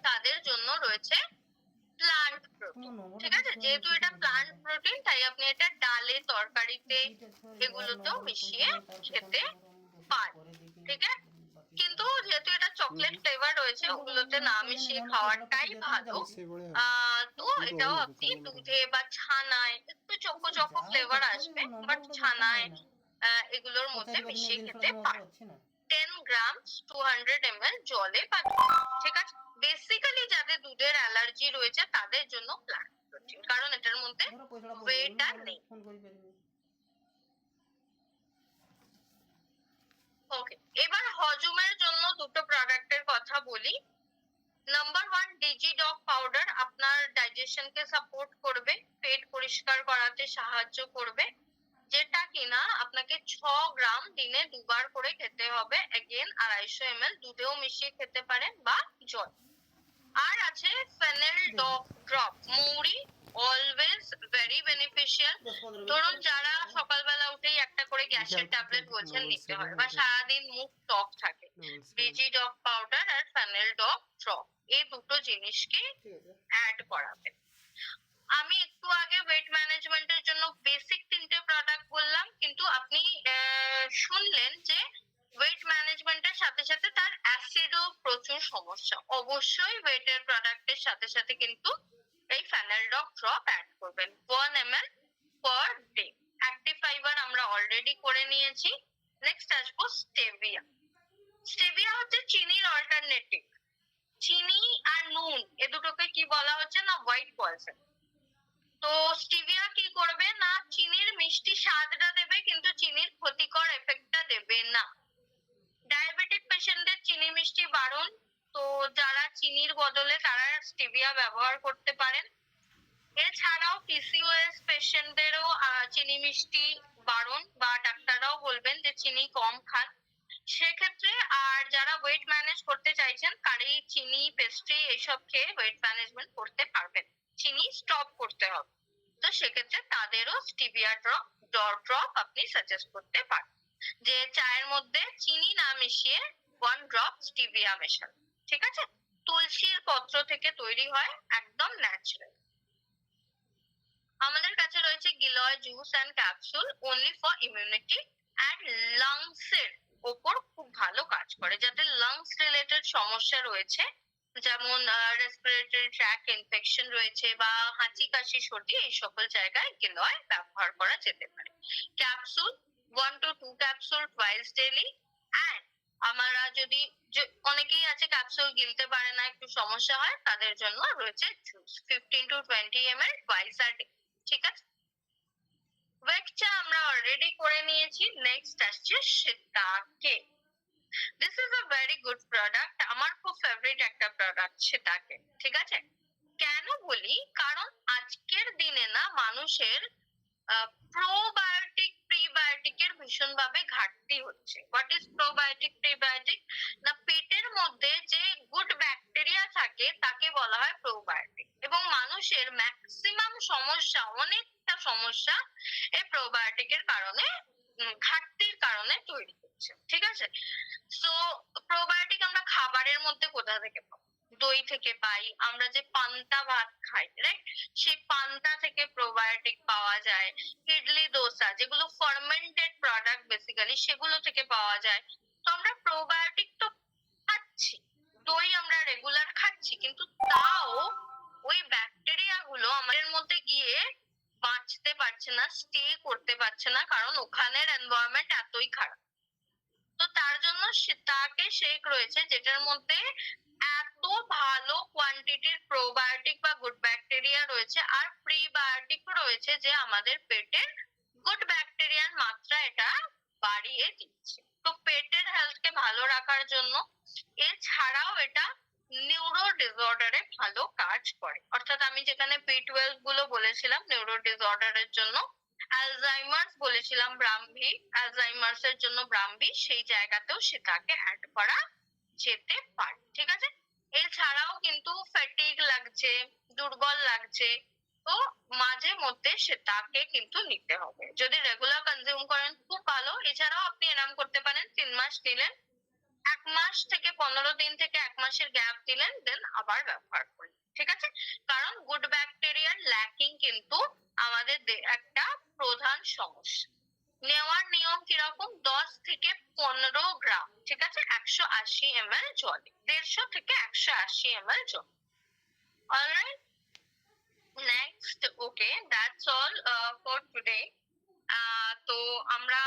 তাদের জন্য রয়েছে প্লান্ট প্রোটিন। ঠিক আছে? যেহেতু এটা প্লান্ট প্রোটিন, তাই আপনি এটা ডালে, তরকারিতে, এগুলোতেও মিশিয়ে খেতে পারেন। ঠিক আছে? কিন্তু যেহেতু এটা চকলেট ফ্লেভার রয়েছে, ওগুলোতে না মিশিয়ে খাওয়াটাই ভালো। তো এটাও আপনি দুধে বা ছানায়, একটু চকো চকো ফ্লেভার আসবে, বাট ছানায় এগুলোর মধ্যে মিশিয়ে খেতে পারেন। 10 গ্রাম 200 ml জলে বা দুধে। ঠিক আছে? বেসিক্যালি যাদের দুধের অ্যালার্জি রয়েছে তাদের জন্য প্লান্ট প্রোটিন, কারণ এটার মধ্যে ওয়েটা নেই। ওকে, এবার হজমের জন্য দুটো প্রোডাক্টের কথা বলি। নাম্বার 1, ডিজিডক পাউডার আপনার ডাইজেশনকে সাপোর্ট করবে, পেট পরিষ্কার করাতে সাহায্য করবে, যেটা কিনা আপনাকে 6 গ্রাম দিনে 2 বার করে খেতে হবে। এগেন 250 ml দুধেও মিশিয়ে খেতে পারেন বা জল। আর আছে ফেনেল ড্রপ, মৌরি, অলওয়েজ ভেরি বেনিফিশিয়াল। ধরুন যারা সকালবেলা উঠেই একটা করে গ্যাসের ট্যাবলেট বলছেন নিতে হয়, বা সারাদিন মুখ টক থাকে, ডিজিডক পাউডার আর ফেনেল ড্রপ এই দুটো জিনিসকে অ্যাড করাবে। আমি একটু আগে ওয়েট ম্যানেজমেন্টের জন্য বেসিক 3টে প্রোডাক্ট বললাম, কিন্তু আপনি শুনলেন যে ওয়েট ম্যানেজমেন্টের সাথে সাথে তার অ্যাসিডও প্রচুর সমস্যা। অবশ্যই ওয়েটের প্রোডাক্টের সাথে সাথে কিন্তু এই ফেনালডক ড্রপ অ্যাড করবেন 1 ml per day. Active fibre আমরা অলরেডি করে নিয়েছি। নেক্সট আসবো স্টেভিয়া। স্টেভিয়া হচ্ছে চিনির অল্টারনেটিভ। চিনি আর নুন এ দুটোকে কি বলা হচ্ছে না, হোয়াইট পয়জন। তো স্টিভিয়া কি করবে না, চিনির মিষ্টি স্বাদটা দেবে, কিন্তু চিনির ক্ষতিকর এফেক্টটা দেবে না। ডায়াবেটিক পেশেন্টদের চিনি মিষ্টি বারণ, তো যারা চিনির বদলে তারা স্টিভিয়া ব্যবহার করতে পারেন। এছাড়াও পিসিওএস পেশেন্টদেরও চিনি মিষ্টি বারণ, বা ডাক্তাররাও বলবেন যে চিনি কম খান সেক্ষেত্রে। আর যারা ওয়েট ম্যানেজ করতে চাইছেন, কারি, চিনি, পেস্ট্রি এইসব খেয়ে ওয়েট ম্যানেজমেন্ট করতে পারবেন, চিনি স্টপ করতে হবে, তো সেক্ষেত্রে তাদেরও স্টিভিয়া ড্রপ আপনি সাজেস্ট করতে পারেন, যে চায়ের মধ্যে চিনি না মিশিয়ে 1 ড্রপ স্টিভিয়া মেশান। ঠিক আছে? তুলসীর পত্র থেকে তৈরি হয়, একদম ন্যাচারাল। আমাদের কাছে রয়েছে giloy juice and capsule, only for immunity and lungs এর ওপর খুব ভালো কাজ করে, যাতে লাংস রিলেটেড সমস্যা রয়েছে, যেমন রেসপিরেটরি ট্র্যাক ইনফেকশন রয়েছে বা হাঁচি কাশি সর্দি, এই সকল জায়গায় গিলয় ব্যবহার করা যেতে পারে। Capsule 1 to 2 capsule twice daily. And আমরা যদি অনেকেই আছে ক্যাপসুল গিলতে পারে না, একটু সমস্যা হয়, তাদের জন্য রয়েছে juice 15 to 20 ml twice a day. ঠিক আছে? ওয়েকচা আমরা অলরেডি করে নিয়েছি। নেক্সট আসছে shiitake. This is a very good product, আমার খুব ফেভারিট একটা প্রোডাক্ট শিতাকে। ঠিক আছে? কেন বলি, কারণ আজকের দিনে না মানুষের প্রোবায়োটিক প্রিবায়োটিকের ভীষণ ভাবে ঘাটতি হচ্ছে। What is probiotic prebiotic? না, পেটের মধ্যে যে গুড ব্যাকটেরিয়া থাকে তাকে বলা হয় প্রোবায়োটিক, এবং মানুষের ম্যাক্সিমাম সমস্যা, অনেকটা সমস্যা এই প্রোবায়োটিকের কারণে, ঘাটতির কারণে তৈরি হচ্ছে। ঠিক আছে? সো প্রোবায়োটিক আমরা খাবারের মধ্যে কোথা থেকে পাবো? দই থেকে পাই, আমরা যে পান্তা ভাত খাই, রাইট, সেই পান্তা থেকে প্রোবায়োটিক পাওয়া যায়। ইডলি দোসা, যেগুলো ফার্মেন্টেড প্রোডাক্ট বেসিক্যালি, সেগুলো থেকে পাওয়া যায়। তো আমরা প্রোবায়োটিক তো খাচ্ছি, দই আমরা রেগুলার খাচ্ছি, কিন্তু তাও ওই ব্যাকটেরিয়া গুলো আমাদের না, স্টে করতে পারছে না, কারণ ওখানের এনভায়রনমেন্ট এতই খারাপ। তো তার জন্য তাকে শেক রয়েছে যেটার মধ্যে এত ভালো কোয়ান্টিটির প্রোবায়োটিক বা গুড ব্যাকটেরিয়া রয়েছে, আর প্রিবায়োটিক রয়েছে যে আমাদের পেটের গুড ব্যাকটেরিয়ার মাত্রা এটা বাড়িয়ে দিচ্ছে। তো পেটের হেলথকে ভালো রাখার জন্য, এছাড়াও এটা নিউরো ডিসঅর্ডারে ভালো কাজ করে। অর্থাৎ আমি যেখানে B12 গুলো বলেছিলাম নিউরো ডিসঅর্ডারের জন্য, অ্যালজাইমার্স বলেছিলাম ব্রাহ্মী, অ্যালজাইমার্স এর জন্য ব্রাহ্মী, সেই জায়গাতেও সেটাকে অ্যাড করা যেতে পারে। ঠিক আছে, এছাড়াও কিন্তু ফ্যাটিগ লাগছে, দুর্বল লাগছে, তো মাঝে মধ্যে সেটাকে কিন্তু নিতে হবে। যদি রেগুলার কনজিউম করেন খুব ভালো। এছাড়াও আপনি এরম করতে পারেন 3 মাস নিলেন, 1 মাস থেকে 15 দিন থেকে 1 মাসের গ্যাপ দিলেন, দেন আবার ব্যবহার করলেন। ঠিক আছে, কারণ গুড ব্যাকটেরিয়ার ল্যাকিং কিন্তু আমাদের একটা প্রধান সমস্যা। নেওয়ার নিয়ম কিরকম, 10 থেকে 15 গ্রাম, ঠিক আছে, 180 ml জলে, 150 থেকে 180 ml জল। Alright, next, okay, that's all for today. তো আমরা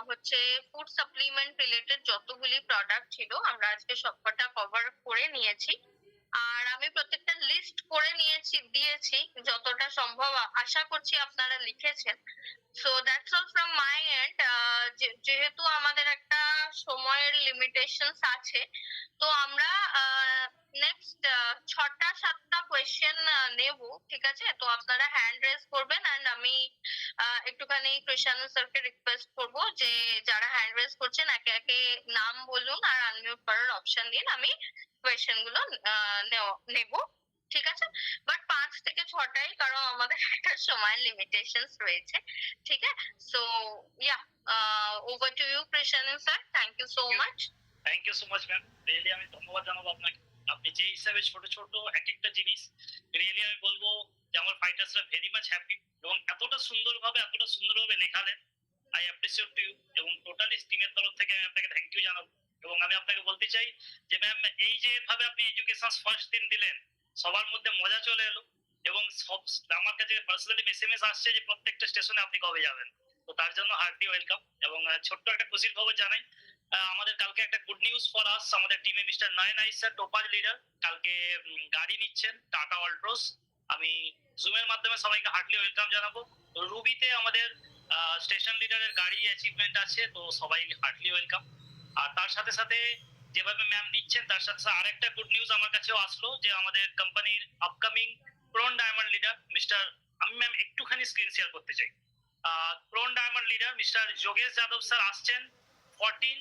হচ্ছে ফুড সাপ্লিমেন্ট রিলেটেড যতগুলি প্রোডাক্ট ছিল আমরা আজকে সবকটা কভার করে নিয়েছি, আর আমি প্রত্যেকটা লিস্ট করে দিয়েছি যতটা সম্ভব। আশা করছি আপনারা লিখেছেন। So that's all from my and. যেহেতু আমাদের একটা সময়ের লিমিটেশনস আছে, তো আমরা নেক্সট 6টা-7টা কোয়েশ্চেন নেব। ঠিক আছে, তো আপনারা হ্যান্ড রেজ করবেন, এন্ড আমি একটুখানি কৃষাণু স্যারকে রিকোয়েস্ট করবো যে যারা হ্যান্ড রেজ করছেন একে একে নাম বলুন আর আনমিউট করার অপশন দিন, আমি কোয়েশ্চেন গুলো নেব। ঠিক আছে, বাট 5 থেকে 6টাই, কারণ আমাদের একটা সময় লিমিটেশনস রয়েছে। ঠিক আছে, so yeah, over to you Krishanu sir, thank you so much. Thank you so much ma'am, really আমি ধন্যবাদ জানাবো আপনাকে। আপনি যে হিসাবে ছোট ছোট এক একটা জিনিস, রিয়েলি আমি বলবো যে আমার ফাইটার্সরা ভেরি মাচ হ্যাপি, এবং এতটা সুন্দরভাবে লেখালেন। আই অ্যাপ্রিসিয়েট টু ইউ, এবং টোটালি টিমের তরফ থেকে আমি আপনাকে থ্যাংক ইউ জানাবো। এবং আমি আপনাকে বলতে চাই যে ম্যাম, এই যে ভাবে আপনি এডুকেশন ফার্স্ট দিন দিলেন, সবার মধ্যে মজা চলে এলো, এবং সব আমার কাছে পার্সোনালি এসএমএস আসছে যে প্রত্যেকটা স্টেশনে আপনি কবে যাবেন। তো তার জন্য হার্টি ওয়েলকাম। এবং ছোট্ট একটা খুশির খবর জানাই, আমাদের কালকে একটা গুড নিউজ ফর আস, আমাদের টিমে মিস্টার নয়ন আইস স্যার, টপার লিডার, কালকে গাড়ি নিচ্ছেন টাটা অল্ট্রোস। আমি জুমের মাধ্যমে সবাইকে হার্টলি ওয়েলকাম জানাবো। রুবিতে আমাদের স্টেশন লিডারের গাড়ি অ্যাচিভমেন্ট আছে, তো সবাই হার্টলি ওয়েলকাম। আর তার সাথে সাথে যেভাবে ম্যাম দিচ্ছেন, তার সাথে সাথে আরেকটা গুড নিউজ আমার কাছেও আসলো যে আমাদের কোম্পানির upcoming crown diamond leader mister, আমি ম্যাম একটুখানি স্ক্রিন শেয়ার করতে চাই। Crown diamond leader mister Yogesh Yadav sir আসছেন 14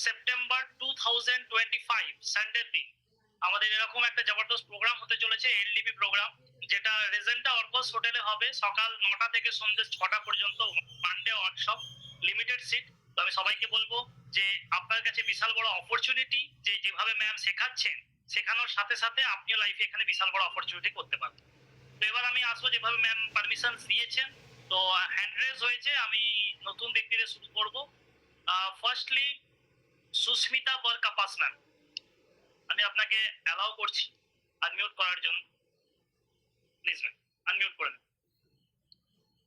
সেপ্টেম্বর 2025 সানডে দিন। আমাদের এরকম একটা জবরদস্ত প্রোগ্রাম হতে চলেছে, এলডিপি প্রোগ্রাম, যেটা রেজেন্টা অর্কস হোটেলে হবে সকাল 9টা থেকে সন্ধ্যে 6টা পর্যন্ত, মানডে ওয়ার্কশপ, লিমিটেড সিট। তো আমি সবাইকে বলবো যে আপনার কাছে বিশাল বড় অপরচুনিটি, যে যেভাবে ম্যাম শেখাচ্ছেন, শেখানোর সাথে সাথে আপনিও লাইফে এখানে বিশাল বড় অপরচুনিটি করতে পারবেন। তো এবার আমি আসবো, যেভাবে ম্যাম পারমিশন দিয়েছেন, তো হ্যান্ড রেজ হয়েছে, আমি নতুন ব্যক্তিদের শুরু করবো। ফার্স্টলি সুস্মিতা বরকাপাস ম্যাম, আমি আপনাকে অ্যালাউ করছি আনমিউট করার জন্য। প্লিজ ম্যাম আনমিউট করে দেন।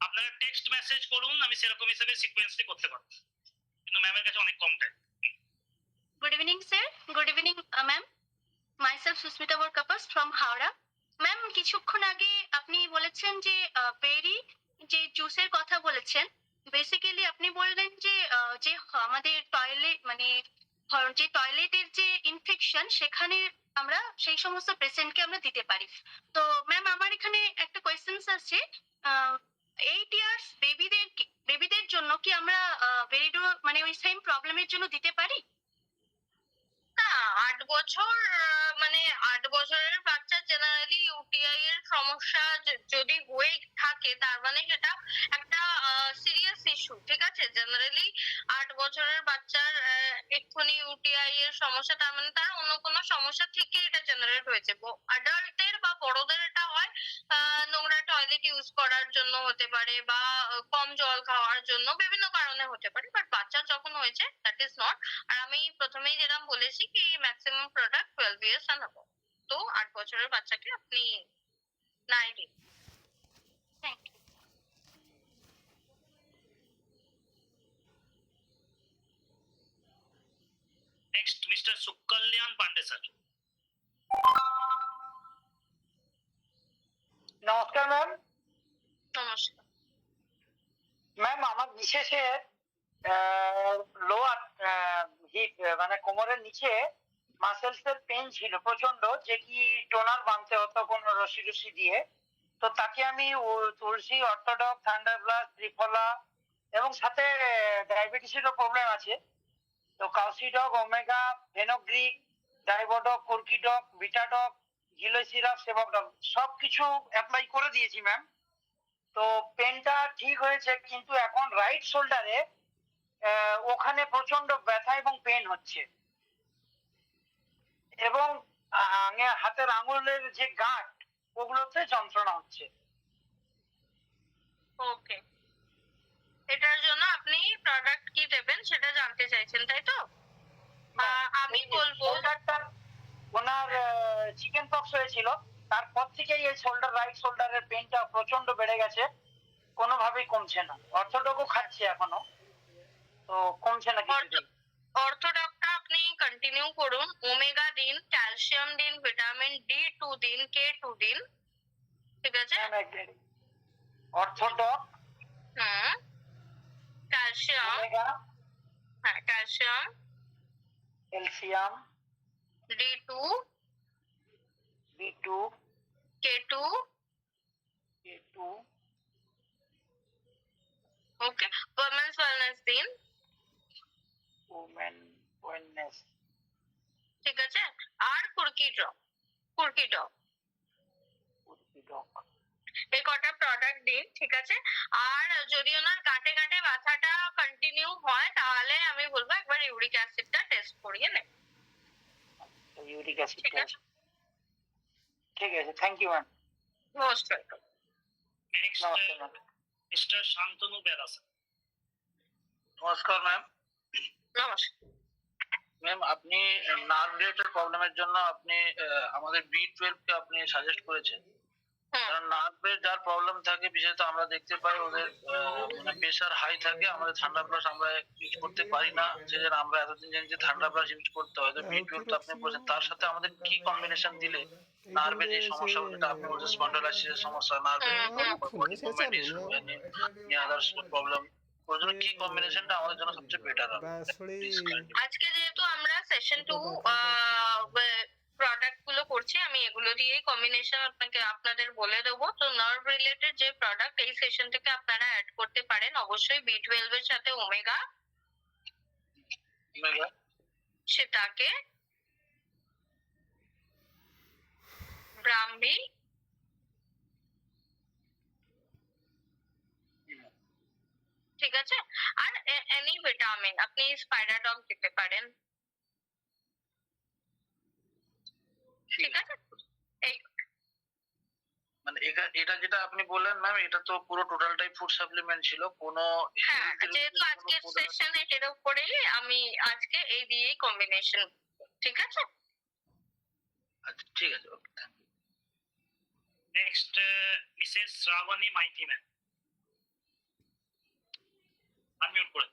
আপনারা টেক্সট মেসেজ করুন, আমি সেরকম হিসেবে সিকোয়েন্সলি করতে পারবো, কিন্তু ম্যামের কাছে অনেক কম time. Good evening, sir. Good evening, ma'am. Myself Susmita Borkapas from Howrah. Ma'am, কিছুক্ষণ আগে আপনি বলেছেন যে বেরি যে জুসের কথা বলেছেন, বেসিক্যালি আপনি বললেন যে যে আমাদের টয়লেট মানে যে টয়লেটের যে ইনফেকশন, সেখানে আমরা সেই সমস্ত পেশেন্টকে আমরা দিতে পারি। তো ম্যাম, আমার এখানে একটা কোয়েশ্চেন্স আছে, 8 ইয়ার্স বেবিদের জন্য কি আমরা বেরিডো মানে ওই সেম প্রবলেমের জন্য দিতে পারি? না, 8 বছর, মানে 8 বছরের বাচ্চা জেনারেলি ইউটিআই এর সমস্যা যদি হয়ে থাকে, তার মানে সেটা একটা সিরিয়াস ইস্যু। ঠিক আছে, জেনারেলি 8 বছরের বাচ্চার এক্ষুনি ইউটিআই এর সমস্যা, তার মানে তার অন্য কোনো সমস্যা থেকে এটা জেনারেট হয়েছে। অ্যাডাল্টের বা বড়দের এটা হয় নোংরা টয়লেট ইউজ করার জন্য হতে পারে, বা কম জল খাওয়ার জন্য, বিভিন্ন কারণে হতে পারে, বাট বাচ্চা যখন হয়েছে দ্যাট ইজ নট। আর আমি প্রথমেই যেরকম বলেছি কি maximum product 12 years and above, তো 8 বছরের বাচ্চাকে আপনি নাই দিন। Thank you. Next mister Sukalyan Pandey sir. নমস্কার ম্যাম। নমস্কার। ম্যাম আমার বিশেষে লোয়ার হিপ মানে কোমরের নিচে মাসেলস এর পেন ছিল প্রচন্ড, যে কি টোনার বাঁধতে হতো কোন রশি দিয়ে। তো তাকে আমি তুলসী, অর্থোডক্স, থান্ডারব্লাস্ট, ত্রিফলা এবং সাথে ডায়াবেটিসেরও প্রবলেম আছে, তো কাউসিডক, ওমেগা, ফেনোগ্রিক, ডাইবোডক, কোরকিডক, বিটাডক, গিলো সিরাপ, সেবকডক সবকিছু অ্যাপ্লাই করে দিয়েছি ম্যাম। তো পেনটা ঠিক হয়েছে, কিন্তু এখন রাইট শোল্ডারে ওখানে প্রচন্ড ব্যথা এবং পেন হচ্ছে, এবং হাতের আঙুলের যে গাঁট ওগুলোতে যন্ত্রণা হচ্ছে। ওকে, এটার জন্য আপনি প্রোডাক্ট কি দেবেন সেটা জানতে চাইছেন, তাই তো? আমি বলবো ওনার চিকেন পক্স হয়েছিল, তারপর থেকে এই শোল্ডার, রাইট শোল্ডারের পেনটা প্রচন্ড বেড়ে গেছে, কোনোভাবেই কমছে না। অর্থোডকও খাচ্ছে এখনো, তো কমছে না কিছুতেই। অর্থোডকটা আপনি কন্টিনিউ করুন, ওমেগা দিন, ক্যালসিয়াম দিন, ভিটামিন D2 দিন, K2 দিন, ঠিক আছে? অর্থোডক, ক্যালসিয়াম, ওমেগা, হ্যাঁ calcium, calcium, D2, B2, K2, K2, ওকে, ওমেন্স ওয়েলনেস দিন, ওমেন ওয়েলনেস, ঠিক আছে? আর কুর্কিডক, কুর্কিডক, উদ্ভিদক। এই কটা প্রোডাক্ট দিন, ঠিক আছে? আর যদি ওনার গাঁটে গাঁটে ব্যথাটা কন্টিনিউ হয় তাহলে আমি বলবো একবার ইউরিক অ্যাসিডটা টেস্ট করিয়ে নেন, ইউরিক অ্যাসিড ঠিক আছে? ঠিক আছে, thank you ma'am. Most welcome. Next নমস্কার ma'am. Mister Shantanu Bera sir. নমস্কার ম্যাম। নমস্কার। ম্যাম আপনি নার্ভ রিলেটেড প্রবলেমের জন্য আপনি আমাদের B12 কে আপনি সাজেস্ট করেছেন, কারণ নার্ভের যার প্রবলেম থাকে বিশেষত আমরা দেখতে পাই ওদের মানে প্রেশার হাই থাকে, আমাদের ঠান্ডা প্লাস আমরা ইউজ করতে পারি না, সেজন্য আমরা এতদিন জানি যে ঠান্ডা প্লাস ইউজ করতে হয়। তো B12 তো আপনি বলছেন, তার সাথে আমাদের কি কম্বিনেশন দিলে নার্ভের যে সমস্যা যেটা আপনি বলছেন স্পন্ডালাইসিসের সমস্যা, নার্ভের body movement issue, any others problem, ওর জন্য কি কম্বিনেশনটা আমাদের জন্য সবচেয়ে বেটার হবে? আজকে যেহেতু আমরা সেশন 2 প্রোডাক্ট গুলো করছি, আমি এগুলো দিয়েই কম্বিনেশন আপনাদের বলে দেবো। তো নার্ভ রিলেটেড যে প্রোডাক্ট এই সেশন থেকে আপনারা অ্যাড করতে পারেন, অবশ্যই B12 এর সাথে ওমেগা, সেটাকে ব্রাহ্মী, ঠিক আছে? আর এনি ভিটামিন আপনি স্পাইডারডগ দিতে পারেন, ঠিক আছে? এই মানে এটা যেটা আপনি বললেন ম্যাম, এটা তো পুরো টোটালটাই ফুড সাপ্লিমেন্ট ছিল, কোনো হ্যাঁ, যেহেতু আজকের সেশনে এর উপরেই আমি আজকে এই দিয়েই কম্বিনেশন, ঠিক আছে? আচ্ছা ঠিক আছে, okay thank you. Next missus Shrabani Maiti ma'am, unmute করে।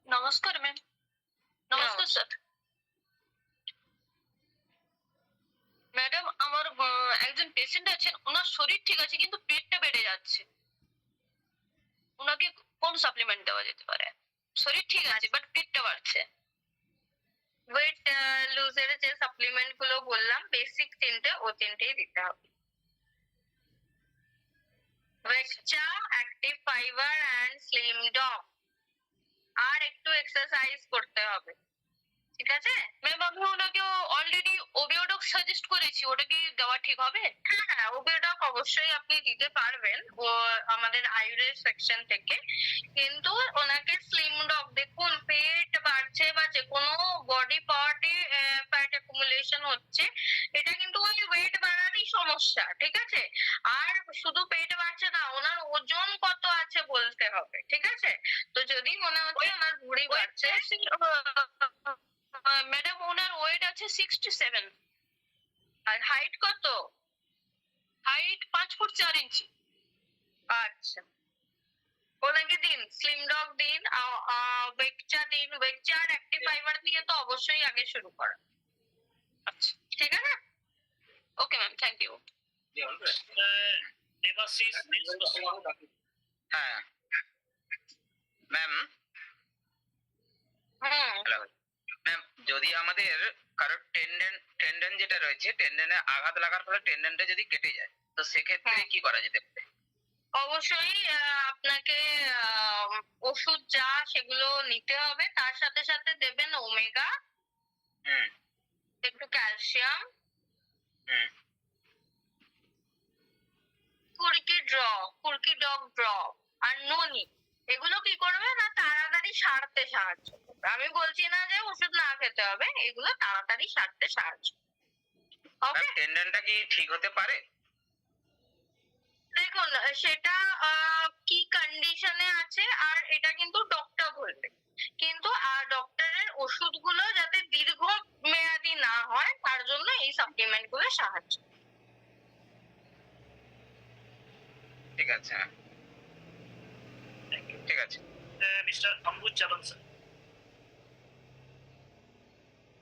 নমস্কার ম্যাম। নমস্কার স্যার। ম্যাডাম আমার একজন পেশেন্ট আছেন, ওনার শরীর ঠিক আছে কিন্তু পেটটা বেড়ে যাচ্ছে, ওনাকে কোন সাপ্লিমেন্ট দেওয়া যেতে পারে? শরীর ঠিক আছে বাট পেটটা বাড়ছে। ওয়েট লুজের যে সাপ্লিমেন্ট গুলো বললাম বেসিক তিনটে, ও তিনটেই দিতে হবে। ভেক্সচা, active fibre and slim doc. আর একটু এক্সারসাইজ করতে হবে, ঠিক আছে? ম্যাম আমি ওনাকে অলরেডি ওবিওডক সাজেস্ট করেছি, ওটা কি দেওয়া ঠিক হবে? হ্যাঁ, ওবিওডক অবশ্যই আপনি দিতে পারবেন ও আমাদের আয়ুরের সেকশন থেকে, কিন্তু ওনাকে স্লিম ডগ, দেখুন পেট বাড়ছে বা যে কোনো বডি পার্টে ফ্যাট অ্যাকুমুলেশন হচ্ছে, এটা কিন্তু ওই ওয়েট বাড়ারই সমস্যা, ঠিক আছে? আর শুধু পেট বাড়ছে না, ওনার ওজন কত আছে বলতে হবে, ঠিক আছে? তো যদি মনে হচ্ছে ওনার ভুঁড়ি বাড়ছে, ম্যাডাম ওনার ওয়েট আছে 67, আর হাইট কত? হাইট 5 ফুট 4 ইঞ্চি। আচ্ছা, ওনাকে দিন স্লিম ডগ দিন, ওয়েকচা দিন। ওয়েকচা আর অ্যাক্টিভ ফাইবার দিয়ে তো অবশ্যই আগে শুরু করা। আচ্ছা, ঠিক আছে? Okay ma'am, thank you. Debashis next question. হ্যাঁ ম্যাম, হ্যালো ম্যাম, যদি আমাদের কারোর টেন্ডন যেটা রয়েছে, টেন্ডনে আঘাত লাগার ফলে টেন্ডনটা যদি কেটে যায়, তো সেক্ষেত্রে কি করা যেতে পারে? অবশ্যই আপনাকে ওষুধ যা সেগুলো নিতে হবে, তার সাথে সাথে দেবেন ওমেগা, হুম একটু ক্যালসিয়াম, হুম কুর্কি ডগ ড্রপ আর ননি। এগুলো কি করবে না, তাড়াতাড়ি সারতে সাহায্য করবে। আমি বলছি না যে ওষুধ না খেতে হবে, এগুলো তাড়াতাড়ি সারতে সাহায্য। ওকে, ম্যাম, টেন্ডনটা কি ঠিক হতে পারে? দেখুন সেটা কি কন্ডিশনে আছে আর এটা কিন্তু ডক্টর বলবে। কিন্তু ডক্টরের ওষুধগুলো যাতে দীর্ঘ মেয়াদী না হয় তার জন্য এই সাপ্লিমেন্ট গুলো সাহায্য। ঠিক আছে ম্যাম, ঠিক আছে। Mr. Ambuj Chavan sir.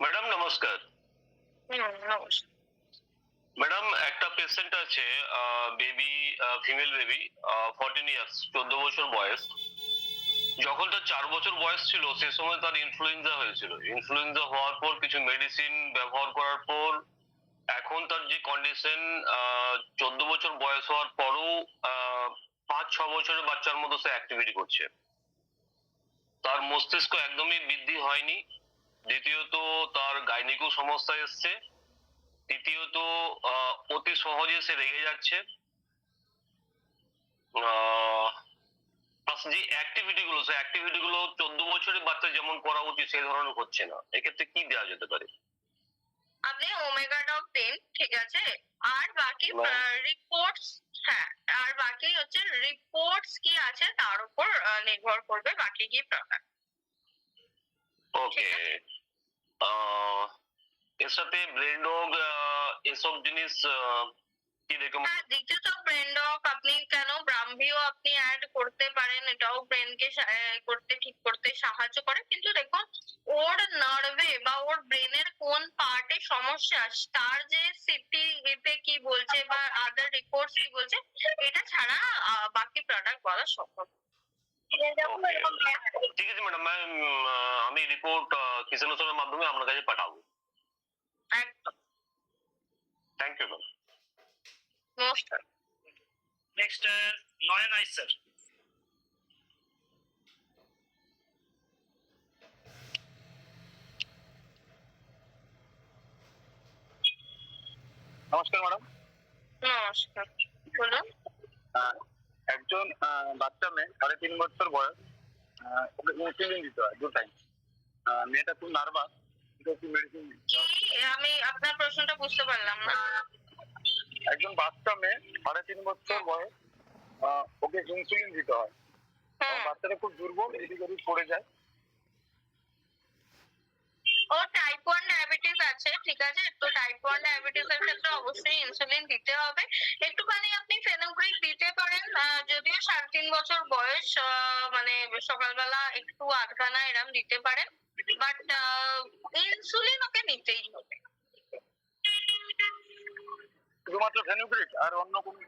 Madam নমস্কার। নমস্কার। ম্যাডাম একটা পেশেন্ট আছে, বেবি, ফিমেল বেবি, 14 ইয়ার্স, 14 বছর বয়স। যখন তার 4 বছর বয়স ছিল সে সময় তার ইনফ্লুয়েঞ্জা হয়েছিল। ইনফ্লুয়েঞ্জা হওয়ার পর কিছু মেডিসিন ব্যবহার করার পর এখন তার যে কন্ডিশন, 14 বছর বয়স হওয়ার পরও 5-6 বছরের বাচ্চার মতো সে অ্যাক্টিভিটি করছে। তার মস্তিষ্ক একদমই বৃদ্ধি হয়নি। দ্বিতীয়ত তার গাইনিকও সমস্যা এসছে। তৃতীয়ত অতি সহজে সে রেগে যাচ্ছে। যে অ্যাক্টিভিটি গুলো, সেই অ্যাক্টিভিটি গুলো 14 বছরের বাচ্চা যেমন করা উচিত সেই ধরনের হচ্ছে না। এক্ষেত্রে কি দেওয়া যেতে পারে? আপনি ওমেগা ডগ দিন, ঠিক আছে? আর বাকি রিপোর্টস, হ্যাঁ, আর বাকি হচ্ছে রিপোর্টস কি আছে তার উপর নির্ভর করবে বাকি কি প্রোডাক্ট। ওকে। এর সাথে ব্রেন ডগ এসব জিনিস কি রেকমেন্ড? হ্যাঁ, দিতে তো ব্রেন ডগ আপনি কেন, ব্রাহ্মিও আপনি অ্যাড করতে পারেন, এটাও ব্রেনকে ঠিক করতে সাহায্য করে। কিন্তু দেখুন ওর নার্ভে বা ওর ব্রেনের কোন পার্টে সমস্যা, তার যে সিটি এতে কি বলছে বা আদার রিপোর্টস কি বলছে, এটা ছাড়া বাকি প্রোডাক্ট বলা সম্ভব না। ঠিক আছে ম্যাডাম, আমি রিপোর্ট কিষানোসরের মাধ্যমে আপনার কাছে পাঠাবো। একদম। Thank you ma'am. নমস্কার। Next, Noyan Ice sir. নমস্কার ম্যাডাম। নমস্কার, বলুন। একজন বাচ্চা মেয়ে 3.5 বছর বয়স, ওকে ইনসুলিন দিতে হয় 2 টাইম। মেয়েটা খুব নার্ভাস, একটু মেডিসিন। কি, আমি আপনার প্রশ্নটা বুঝতে পারলাম না। একজন বাচ্চা মেয়ে 3.5 বছর বয়স, ওকে ইনসুলিন দিতে হয়। বাচ্চাটা খুব দুর্বল, এদিক ওদিক পড়ে যায়। ও টাইপ 1 ডায়াবেটিস আছে, ঠিক আছে? তো টাইপ 1 ডায়াবেটিস এর ক্ষেত্রে অবশ্যই ইনসুলিন দিতে হবে। একটুখানি আপনি ফেনোগ্রিক দিতে পারেন, যদিও 3.5 বছর বয়স, মানে সকালবেলা একটু আধখানা এরম দিতে পারেন, বাট ইনসুলিন ওকে নিতেই হবে। শুধুমাত্র ফেনুগ্রিক আর অন্য কোনো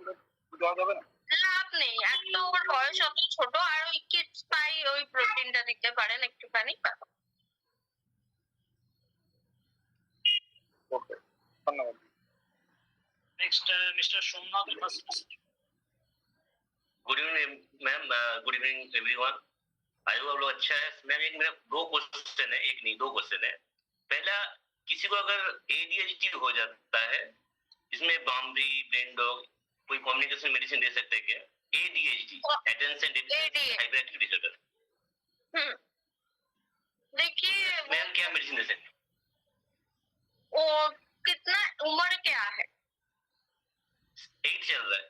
দেওয়া যাবে না? লাভ নেই, এক তো ওর বয়স অত ছোট, আর ওই কিডস পাই ওই প্রোটিনটা দিতে পারেন একটুখানি। ওকে, ধন্যবাদ। Next, Mr. Somnath University. Good evening ma'am, good evening everyone. I hope आप लोग अच्छा है। मैम एक मेरा 2 क्वेश्चन है, एक नहीं 2 क्वेश्चन है। पहला, किसी को अगर ADHD हो जाता है, इसमें बाम्बरी ब्रेन डॉग कोई कम्युनिकेशन मेडिसिन दे सकते हैं क्या? ADHD, attention deficit hyper active disorder. देखिए मैम क्या मेडिसिन दे सकते हैं? वो कितना उम्र क्या है? 8 चल रहा है,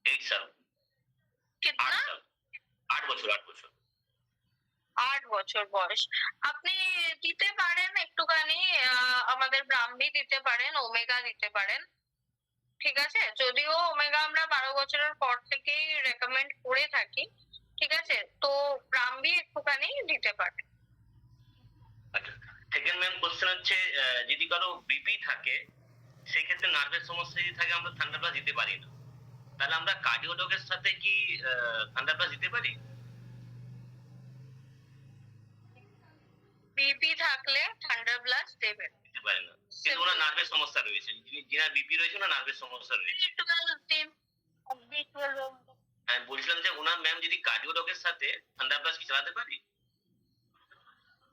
8 साल, कितना? 8 साल, 8 বছর, 8 বছর। 8 বছর বয়স। আপনি দিতে পারেন একটুখানি আমাদের ব্রাহ্মী দিতে পারেন, ওমেগা দিতে পারেন। ঠিক আছে, যদিও ওমেগা আমরা 12 বছরের পর থেকেই রেকমেন্ড করে থাকি, ঠিক আছে, তো ব্রাহ্মী একটুখানি দিতে পারে। আচ্ছা, সেকেন্ড ম্যাম কোশ্চেন হচ্ছে যদি কারো বিপি থাকে, সেক্ষেত্রে নার্ভের সমস্যা যদি থাকে আমরা থান্ডার প্লাস দিতে পারি না, তাহলে আমরা কার্ডিওডকের সাথে কি থান্ডার প্লাস দিতে পারি? বিপি থাকলে থান্ডার ব্লাস দেবেন, দিতে পারি না, কিন্তু ওনার নার্ভের সমস্যা রয়েছে, যিনার বিপি রয়েছে ওনার নার্ভের সমস্যা রয়েছে। আমি বলছিলাম যে ওনার ম্যাম যদি কার্ডিওডকের সাথে থান্ডার প্লাস কি চালাতে পারি?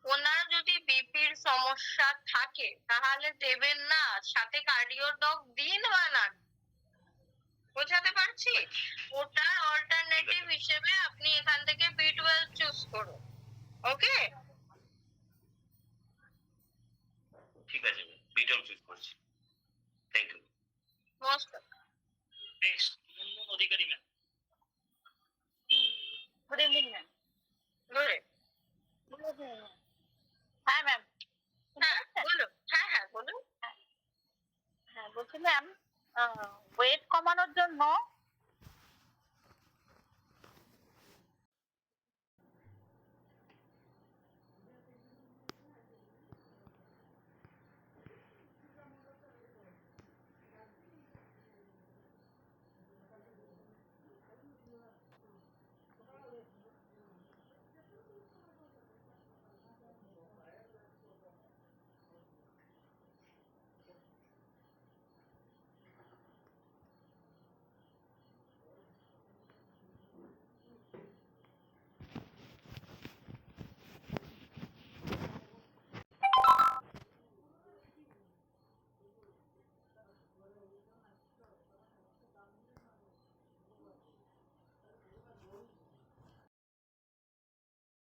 ওনার যদি বিপির সমস্যা থাকে তাহলে দেবেন না, সাথে কার্ডিওডক দিন বা না। বোঝাতে পারছি? ওটার অল্টারনেটিভ হিসেবে আপনি এখান থেকে B12 চুজ করুন। ওকে, ঠিক আছে, বিটল চুজ করছি। Thank you. Most next Munmun Adhikari ma'am. Good evening ma'am. Good. হ্যাঁ ম্যাম। হ্যাঁ বলুন, হ্যাঁ বলুন। হ্যাঁ বলছি ম্যাম, ওয়েট কমানোর জন্য